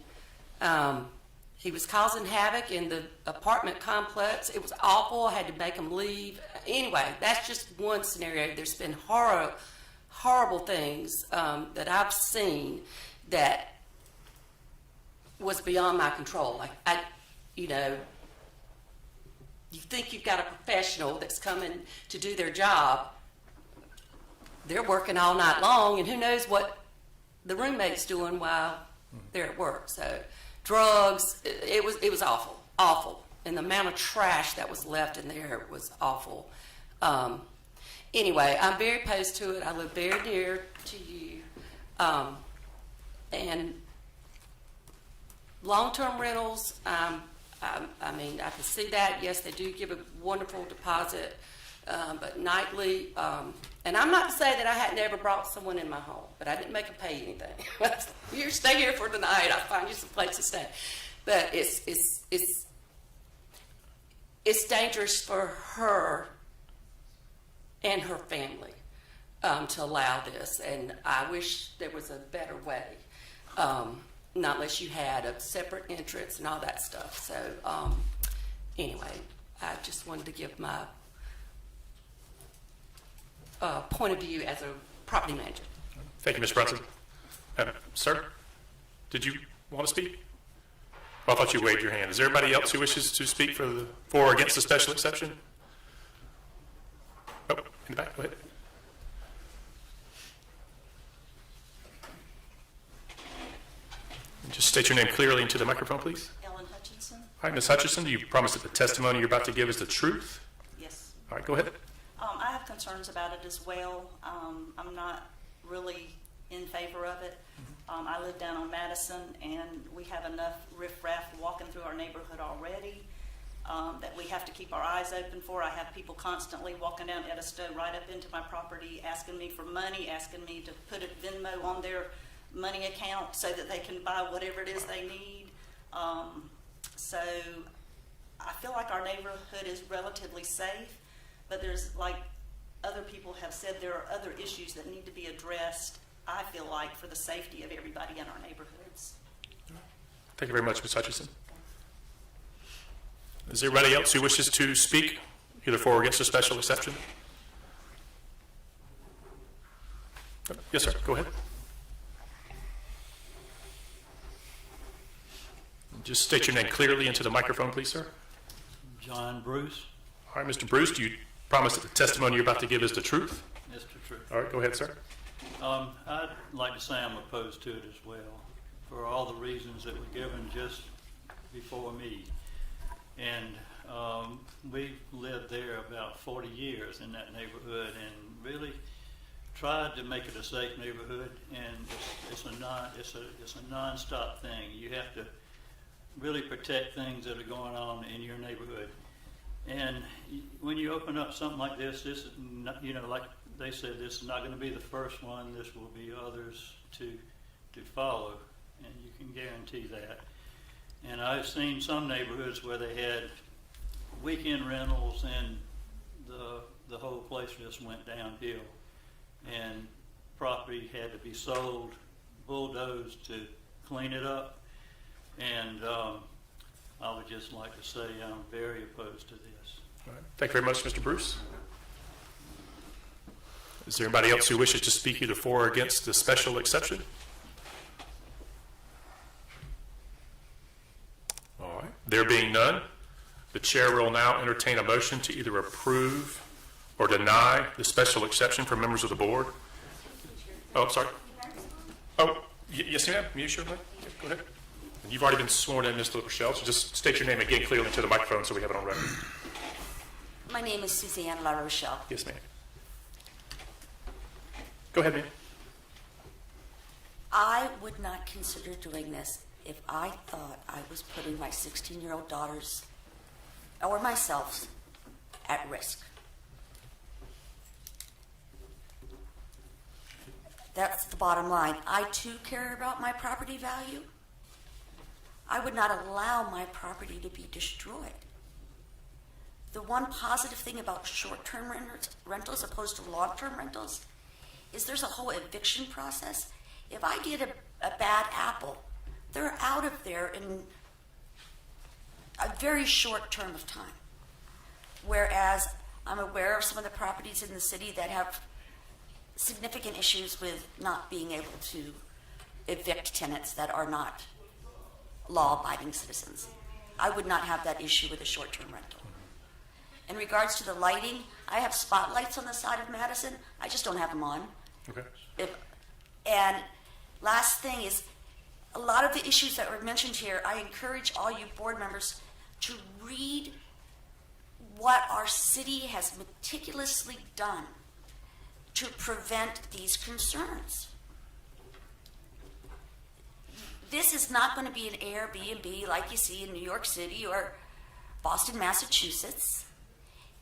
Q: He was causing havoc in the apartment complex. It was awful. I had to make him leave. Anyway, that's just one scenario. There's been horrible things that I've seen that was beyond my control. Like, you think you've got a professional that's coming to do their job. They're working all night long, and who knows what the roommate's doing while they're at work. So, drugs, it was awful. And the amount of trash that was left in there was awful. Anyway, I'm very opposed to it. I live very near to you. And long-term rentals, I mean, I can see that. Yes, they do give a wonderful deposit, but nightly, and I'm not to say that I hadn't ever brought someone in my home, but I didn't make them pay anything. You stay here for the night. I'll find you some place to stay. But it's dangerous for her and her family to allow this, and I wish there was a better way. Not unless you had a separate entrance and all that stuff. So anyway, I just wanted to give my point of view as a property manager.
A: Thank you, Ms. Brunson. Sir, did you want to speak? Well, I thought you waved your hand. Is there anybody else who wishes to speak for or against the special exception? Oh, in the back, go ahead. Just state your name clearly into the microphone, please.
R: Ellen Hutchinson.
A: All right, Ms. Hutchinson, do you promise that the testimony you're about to give is the truth?
R: Yes.
A: All right, go ahead.
R: I have concerns about it as well. I'm not really in favor of it. I live down on Madison, and we have enough riffraff walking through our neighborhood already that we have to keep our eyes open for. I have people constantly walking down Edisto right up into my property asking me for money, asking me to put a Venmo on their money account so that they can buy whatever it is they need. So I feel like our neighborhood is relatively safe, but there's, like other people have said, there are other issues that need to be addressed, I feel like, for the safety of everybody in our neighborhoods.
A: Thank you very much, Ms. Hutchinson. Is there anybody else who wishes to speak, either for or against the special exception? Yes, sir. Go ahead. Just state your name clearly into the microphone, please, sir.
S: John Bruce.
A: All right, Mr. Bruce, do you promise that the testimony you're about to give is the truth?
S: That's the truth.
A: All right, go ahead, sir.
S: I'd like to say I'm opposed to it as well, for all the reasons that were given just before me. And we've lived there about 40 years in that neighborhood and really tried to make it a safe neighborhood. And it's a non-stop thing. You have to really protect things that are going on in your neighborhood. And when you open up something like this is not, like they said, this is not going to be the first one. This will be others to follow, and you can guarantee that. And I've seen some neighborhoods where they had weekend rentals, and the whole place just went downhill, and property had to be sold, bulldozed to clean it up. And I would just like to say I'm very opposed to this.
A: All right. Thank you very much, Mr. Bruce. Is there anybody else who wishes to speak either for or against the special exception? All right. There being none, the chair will now entertain a motion to either approve or deny the special exception for members of the board. Oh, I'm sorry. Oh, yes, ma'am. You sure? Go ahead. And you've already been sworn in, Ms. Rochelle, so just state your name again clearly to the microphone so we have it on record.
D: My name is Suzanne La Rochelle.
A: Yes, ma'am. Go ahead, ma'am.
D: I would not consider doing this if I thought I was putting my 16-year-old daughters or myself at risk. That's the bottom line. I too care about my property value. I would not allow my property to be destroyed. The one positive thing about short-term rentals opposed to long-term rentals is there's a whole eviction process. If I get a bad apple, they're out of there in a very short term of time. Whereas I'm aware of some of the properties in the city that have significant issues with not being able to evict tenants that are not law-abiding citizens. I would not have that issue with a short-term rental. In regards to the lighting, I have spotlights on the side of Madison. I just don't have them on.
A: Okay.
D: And last thing is, a lot of the issues that were mentioned here, I encourage all you board members to read what our city has meticulously done to prevent these concerns. This is not going to be an Airbnb like you see in New York City or Boston, Massachusetts.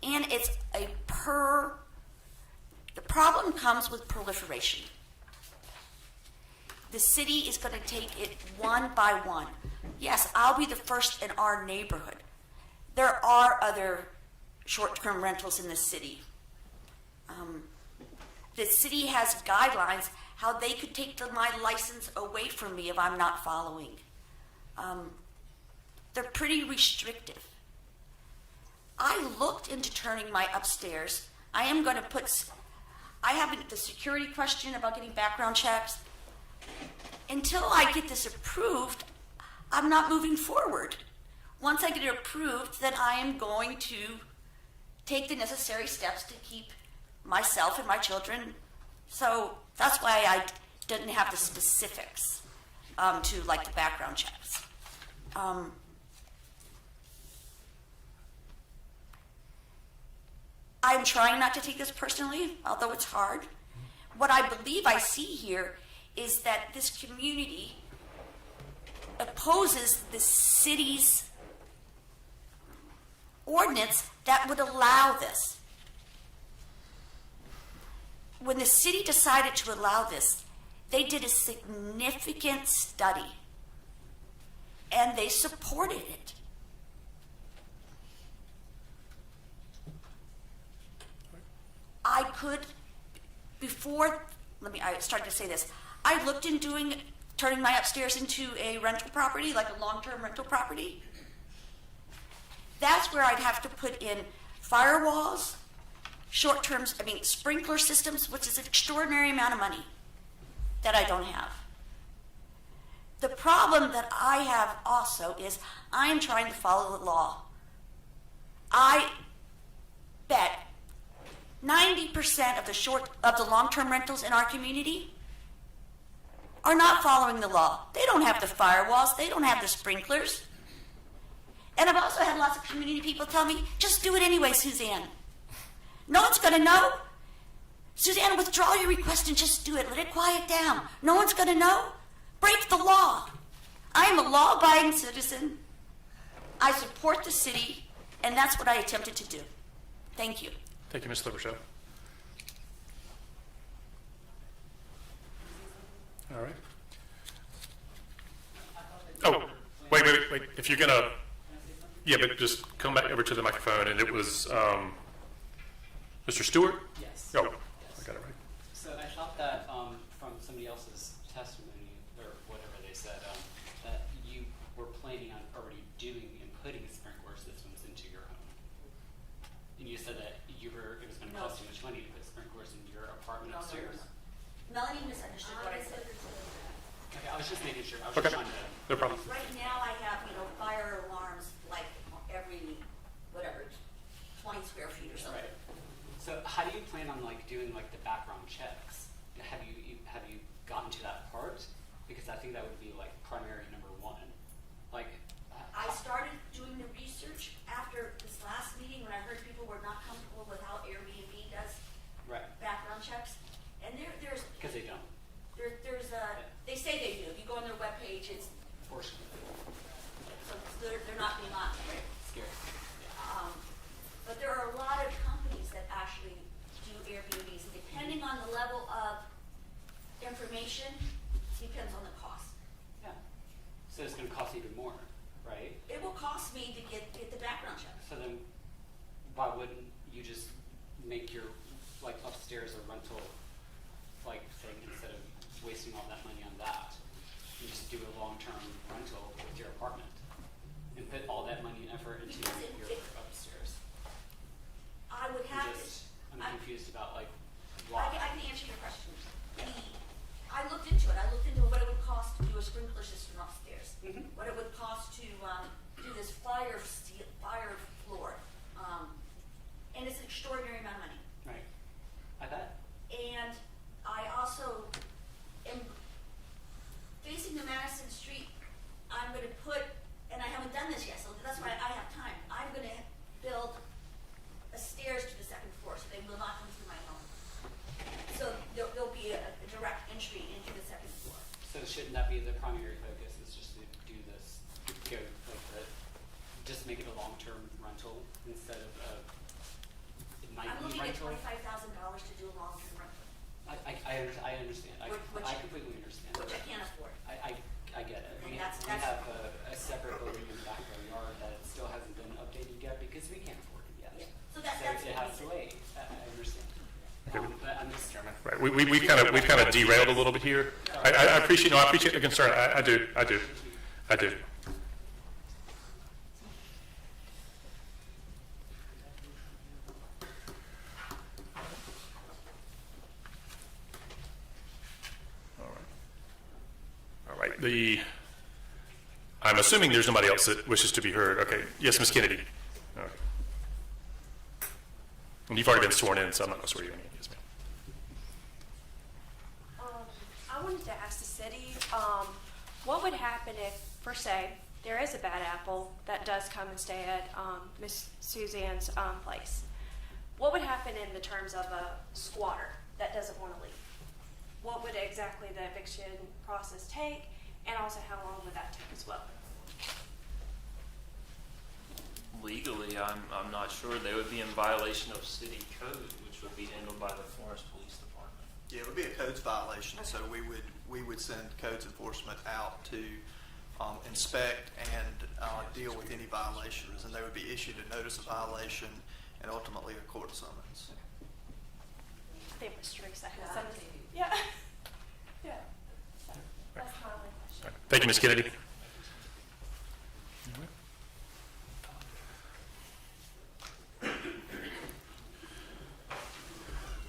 D: And it's the problem comes with proliferation. The city is going to take it one by one. Yes, I'll be the first in our neighborhood. There are other short-term rentals in the city. The city has guidelines how they could take my license away from me if I'm not following. They're pretty restrictive. I looked into turning my upstairs. I am going to I have the security question about getting background checks. Until I get this approved, I'm not moving forward. Once I get it approved, then I am going to take the necessary steps to keep myself and my children. So that's why I didn't have the specifics to like the background checks. I'm trying not to take this personally, although it's hard. What I believe I see here is that this community opposes the city's ordinance that would allow this. When the city decided to allow this, they did a significant study and they supported it. I started to say this. I looked in turning my upstairs into a rental property, like a long-term rental property. That's where I'd have to put in firewalls, sprinkler systems, which is an extraordinary amount of money that I don't have. The problem that I have also is I'm trying to follow the law. I bet 90% of the long-term rentals in our community are not following the law. They don't have the firewalls. They don't have the sprinklers. And I've also had lots of community people tell me, just do it anyway, Suzanne. No one's going to know. Suzanne, withdraw your request and just do it. Let it quiet down. No one's going to know. Break the law. I am a law-abiding citizen. I support the city, and that's what I attempted to do. Thank you.
A: Thank you, Ms. Livershell. All right. Oh, wait. If you're gonna, yeah, but just come back over to the microphone. And it was Mr. Stewart?
O: Yes.
A: Oh, I got it right.
O: So I thought that from somebody else's testimony, or whatever they said, that you were planning on already doing and putting sprinkler systems into your home. And you said that it was going to cost too much money to put sprinklers in your apartment upstairs.
D: Melanie misunderstood what I said.
O: Okay, I was just making sure. I was
A: Okay,
O: just trying to.
A: no problem.
D: Right now, I have, fire alarms like every, 20 square feet or something.
O: Right. So how do you plan on doing the background checks? Have you gotten to that part? Because I think that would be primary number one.
D: I started doing the research after this last meeting when I heard people were not comfortable with how Airbnb does background checks. And there's
O: because they don't.
D: They say they do. If you go on their webpage, it's
O: Fortunately.
D: so they're not being honest.
O: Scary.
D: But there are a lot of companies that actually do Airbnbs. And depending on the level of information, depends on the cost.
O: Yeah. So it's going to cost even more, right?
D: It will cost me to get the background check.
O: So then, why wouldn't you just make your like upstairs a rental like thing instead of wasting all that money on that? You just do a long-term rental with your apartment and put all that money and effort into your upstairs.
D: I would have to.
O: I'm confused about like
D: I
O: why.
D: can answer your question. I looked into it. I looked into what it would cost to do a sprinkler system upstairs. What it would cost to do this fire floor. And it's an extraordinary amount of money.
O: Right. I bet.
D: And I also am facing the Madison Street. I'm going to put, and I haven't done this yet, so that's why I have time. I'm going to build a stairs to the second floor, so they will not come through my home. So there'll be a direct entry into the second floor.
O: So shouldn't that be the primary focus? Is just to do this, go like the, just make it a long-term rental instead of a
D: I'm
O: nightly
D: looking at
O: rental?
D: $25,000 to do a long-term rental,
O: I understand. I completely understand.
D: which I can't afford.
O: I get it.
D: And
O: We
D: that's-
O: have a separate building in the back of our yard that still hasn't been updated yet because we can't afford it yet.
D: Yeah. So that's
O: it has to wait. I understand. But I'm just.
A: Right, we've kind of derailed a little bit here. I appreciate the concern. I do. All right. I'm assuming there's nobody else that wishes to be heard. Okay. Yes, Ms. Kennedy. Okay. And you've already been sworn in, so I'm not going to swear you in. Yes, ma'am.
M: I wanted to ask the city, what would happen if, per se, there is a bad apple that does come and stay at Miss Suzanne's place? What would happen in the terms of a squatter that doesn't want to leave? What would exactly the eviction process take, and also how long would that take as well?
C: Legally, I'm not sure. They would be in violation of city code, which would be handled by the Florence Police Department.
E: Yeah, it would be a codes violation, so we would send codes enforcement out to inspect and deal with any violations, and they would be issued a notice of violation and ultimately a court summons.
M: I think Ms. Teresa has something. Yeah. Yeah. So that's my only question.
A: Thank you, Ms. Kennedy.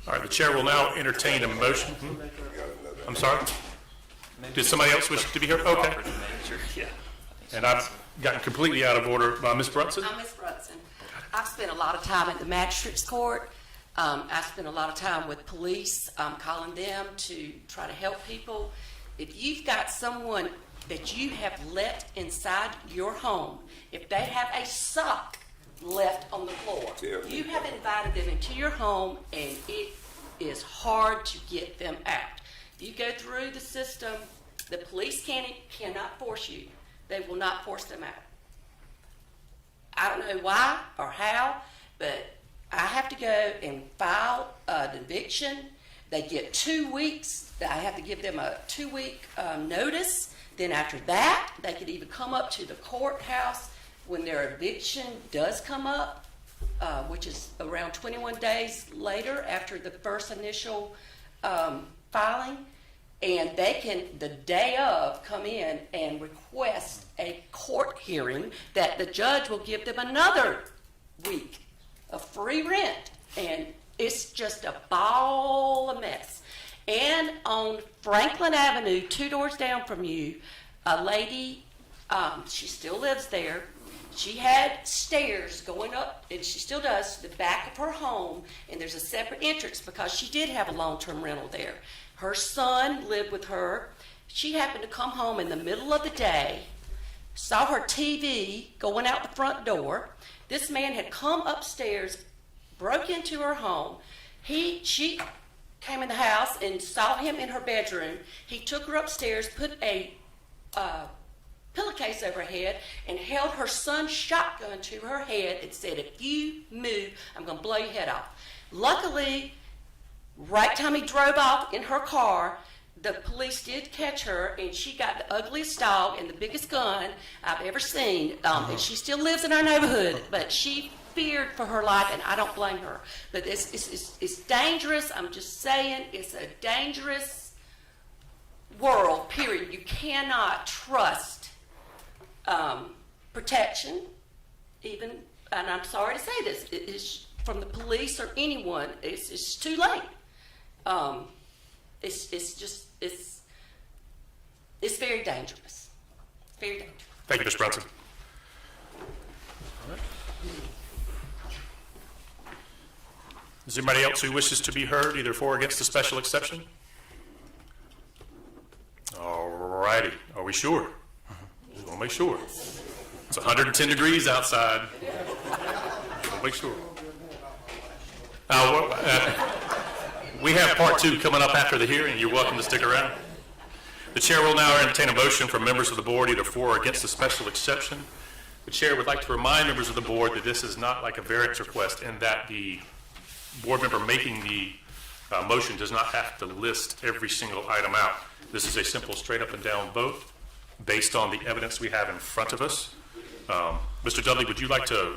A: All right, the chair will now entertain a motion. I'm sorry? Did somebody else wish to be here? Okay.
C: Yeah.
A: And I've gotten completely out of order by Ms. Brunson.
Q: I'm Ms. Brunson. I've spent a lot of time at the magistrate's court. I spent a lot of time with police, calling them to try to help people. If you've got someone that you have let inside your home, if they have a sock left on the floor, you have invited them into your home, and it is hard to get them out. You go through the system, the police cannot force you. They will not force them out. I don't know why or how, but I have to go and file an eviction. They get 2 weeks. I have to give them a 2-week notice. Then after that, they could even come up to the courthouse when their eviction does come up, which is around 21 days later after the first initial filing. And they can, the day of, come in and request a court hearing that the judge will give them another week of free rent. And it's just a ball of mess. And on Franklin Avenue, 2 doors down from you, a lady, she still lives there. She had stairs going up, and she still does, to the back of her home, and there's a separate entrance because she did have a long-term rental there. Her son lived with her. She happened to come home in the middle of the day, saw her TV going out the front door. This man had come upstairs, broke into her home. She came in the house and saw him in her bedroom. He took her upstairs, put a pillowcase over her head, and held her son's shotgun to her head and said, "If you move, I'm going to blow your head off." Luckily, right time he drove off in her car, the police did catch her, and she got the ugliest dog and the biggest gun I've ever seen. And she still lives in our neighborhood, but she feared for her life, and I don't blame her. But it's dangerous. I'm just saying, it's a dangerous world, period. You cannot trust protection, even, and I'm sorry to say this, it's from the police or anyone. It's too late. It's very dangerous. Very dangerous.
A: Thank you, Ms. Brunson. Is there anybody else who wishes to be heard, either for or against the special exception? All righty. Are we sure? We want to make sure. It's 110 degrees outside. We'll make sure. We have part 2 coming up after the hearing. You're welcome to stick around. The chair will now entertain a motion from members of the board, either for or against the special exception. The chair would like to remind members of the board that this is not like a variance request, and that the board member making the motion does not have to list every single item out. This is a simple straight up and down vote based on the evidence we have in front of us. Mr. Dudley, would you like to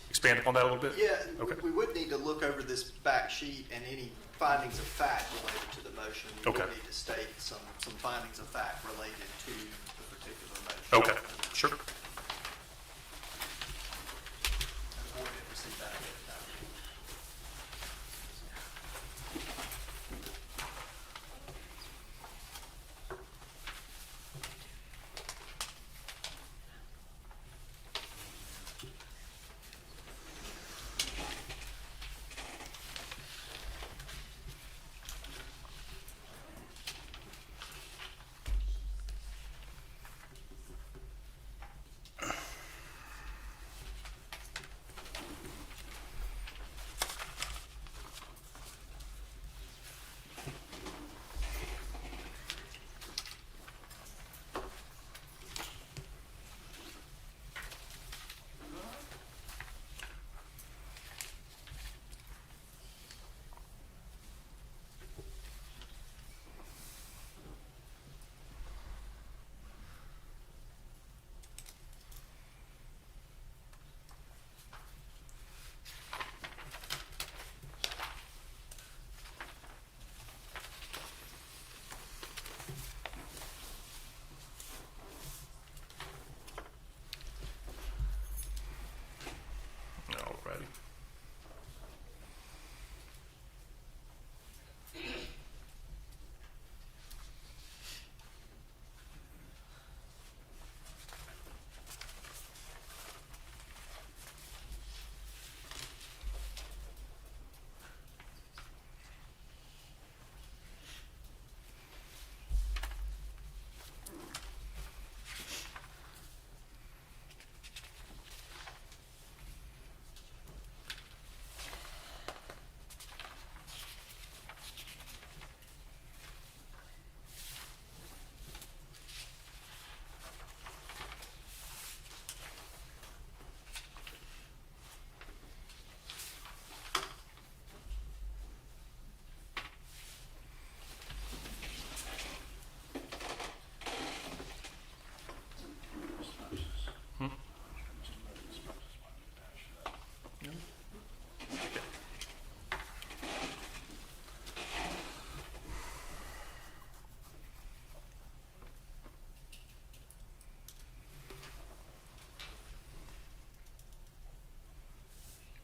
A: expand upon that a little bit?
E: Yeah,
A: Okay.
E: we would need to look over this back sheet and any findings of fact related to the motion. We
A: Okay.
E: would need to state some findings of fact related to the particular motion.
A: Okay, sure.
E: The board didn't receive that yet, no.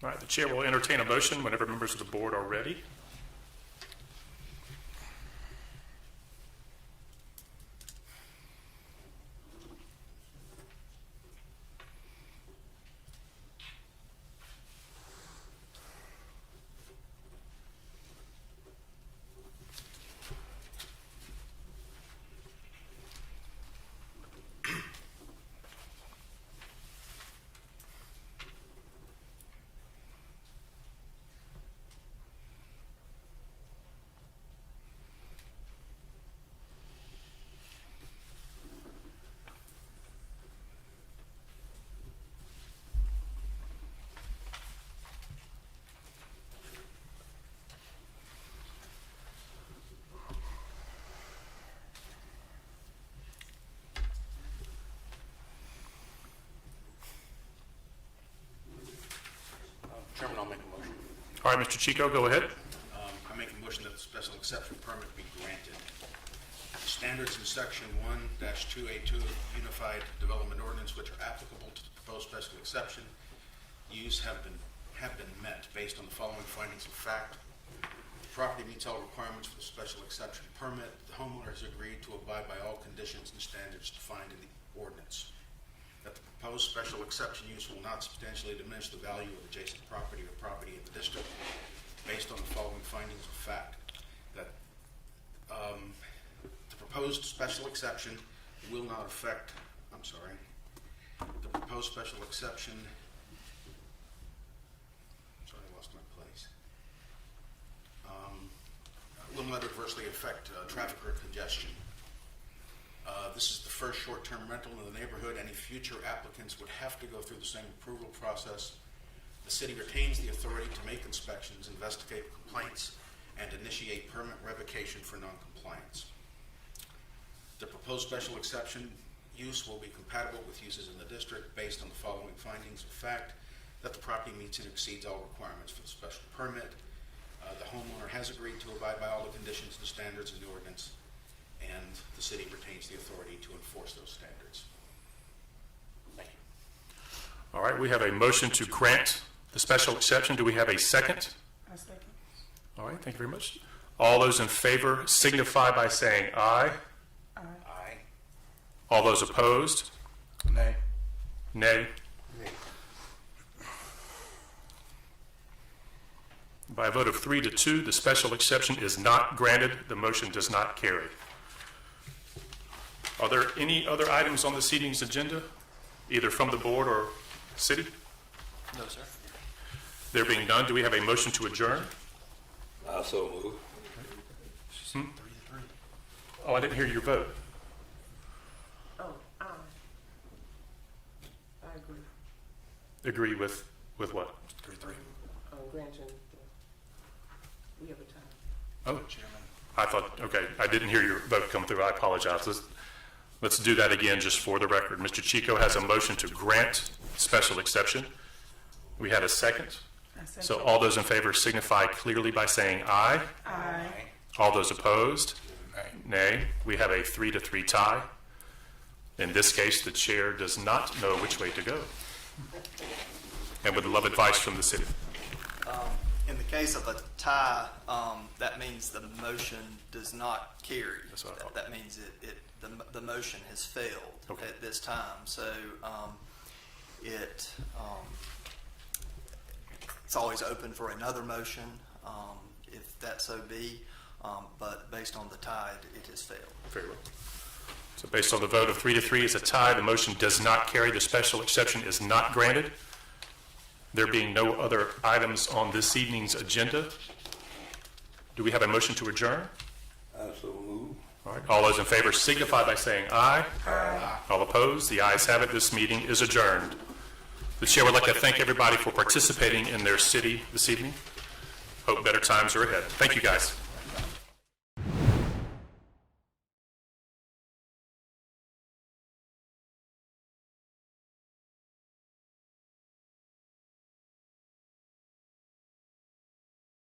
A: All right, the chair will entertain a motion whenever members of the board are ready. All right, Mr. Chico, go ahead.
F: I make a motion that the special exception permit be granted. The standards in section 1-282 of the Unified Development Ordinance, which are applicable to the proposed special exception use, have been met based on the following findings of fact. The property meets all requirements for the special exception permit. The homeowner has agreed to abide by all conditions and standards defined in the ordinance. That the proposed special exception use will not substantially diminish the value of adjacent property or property in the district based on the following findings of fact. That the proposed special exception will not affect, the proposed special exception, I lost my place, will not adversely affect traffic or congestion. This is the first short-term rental in the neighborhood. Any future applicants would have to go through the same approval process. The city retains the authority to make inspections, investigate complaints, and initiate permit revocation for non-compliance. The proposed special exception use will be compatible with uses in the district based on the following findings of fact: that the property meets and exceeds all requirements for the special permit. The homeowner has agreed to abide by all the conditions and standards in the ordinance, and the city retains the authority to enforce those standards. Thank you.
A: All right, we have a motion to grant the special exception. Do we have a second?
L: A second.
A: All right, thank you very much. All those in favor signify by saying aye.
L: Aye.
F: Aye.
A: All those opposed?
B: Nay.
A: Nay. By a vote of 3-2, the special exception is not granted. The motion does not carry. Are there any other items on this evening's agenda, either from the board or city?
C: No, sir.
A: There being none, do we have a motion to adjourn?
K: So move.
A: Oh, I didn't hear your vote.
L: Oh, I agree.
A: Agree with what?
B: 3-3.
L: Granting, we have a time.
A: Oh, I thought, okay, I didn't hear your vote come through. I apologize. Let's do that again just for the record. Mr. Chico has a motion to grant special exception. We had a second. So all those in favor signify clearly by saying aye.
L: Aye.
A: All those opposed? Nay. We have a 3-3 tie. In this case, the chair does not know which way to go, and would love advice from the city.
E: In the case of a tie, that means the motion does not carry.
A: That's what I thought.
E: That means the motion has failed at this time. So it's always open for another motion, if that so be. But based on the tie, it has failed.
A: Very well. So based on the vote of 3-3 as a tie, the motion does not carry. The special exception is not granted. There being no other items on this evening's agenda, do we have a motion to adjourn?
K: So move.
A: All right. All those in favor signify by saying aye. Aye. All opposed? The ayes have it. This meeting is adjourned. The chair would like to thank everybody for participating in their city this evening. Hope better times are ahead. Thank you, guys.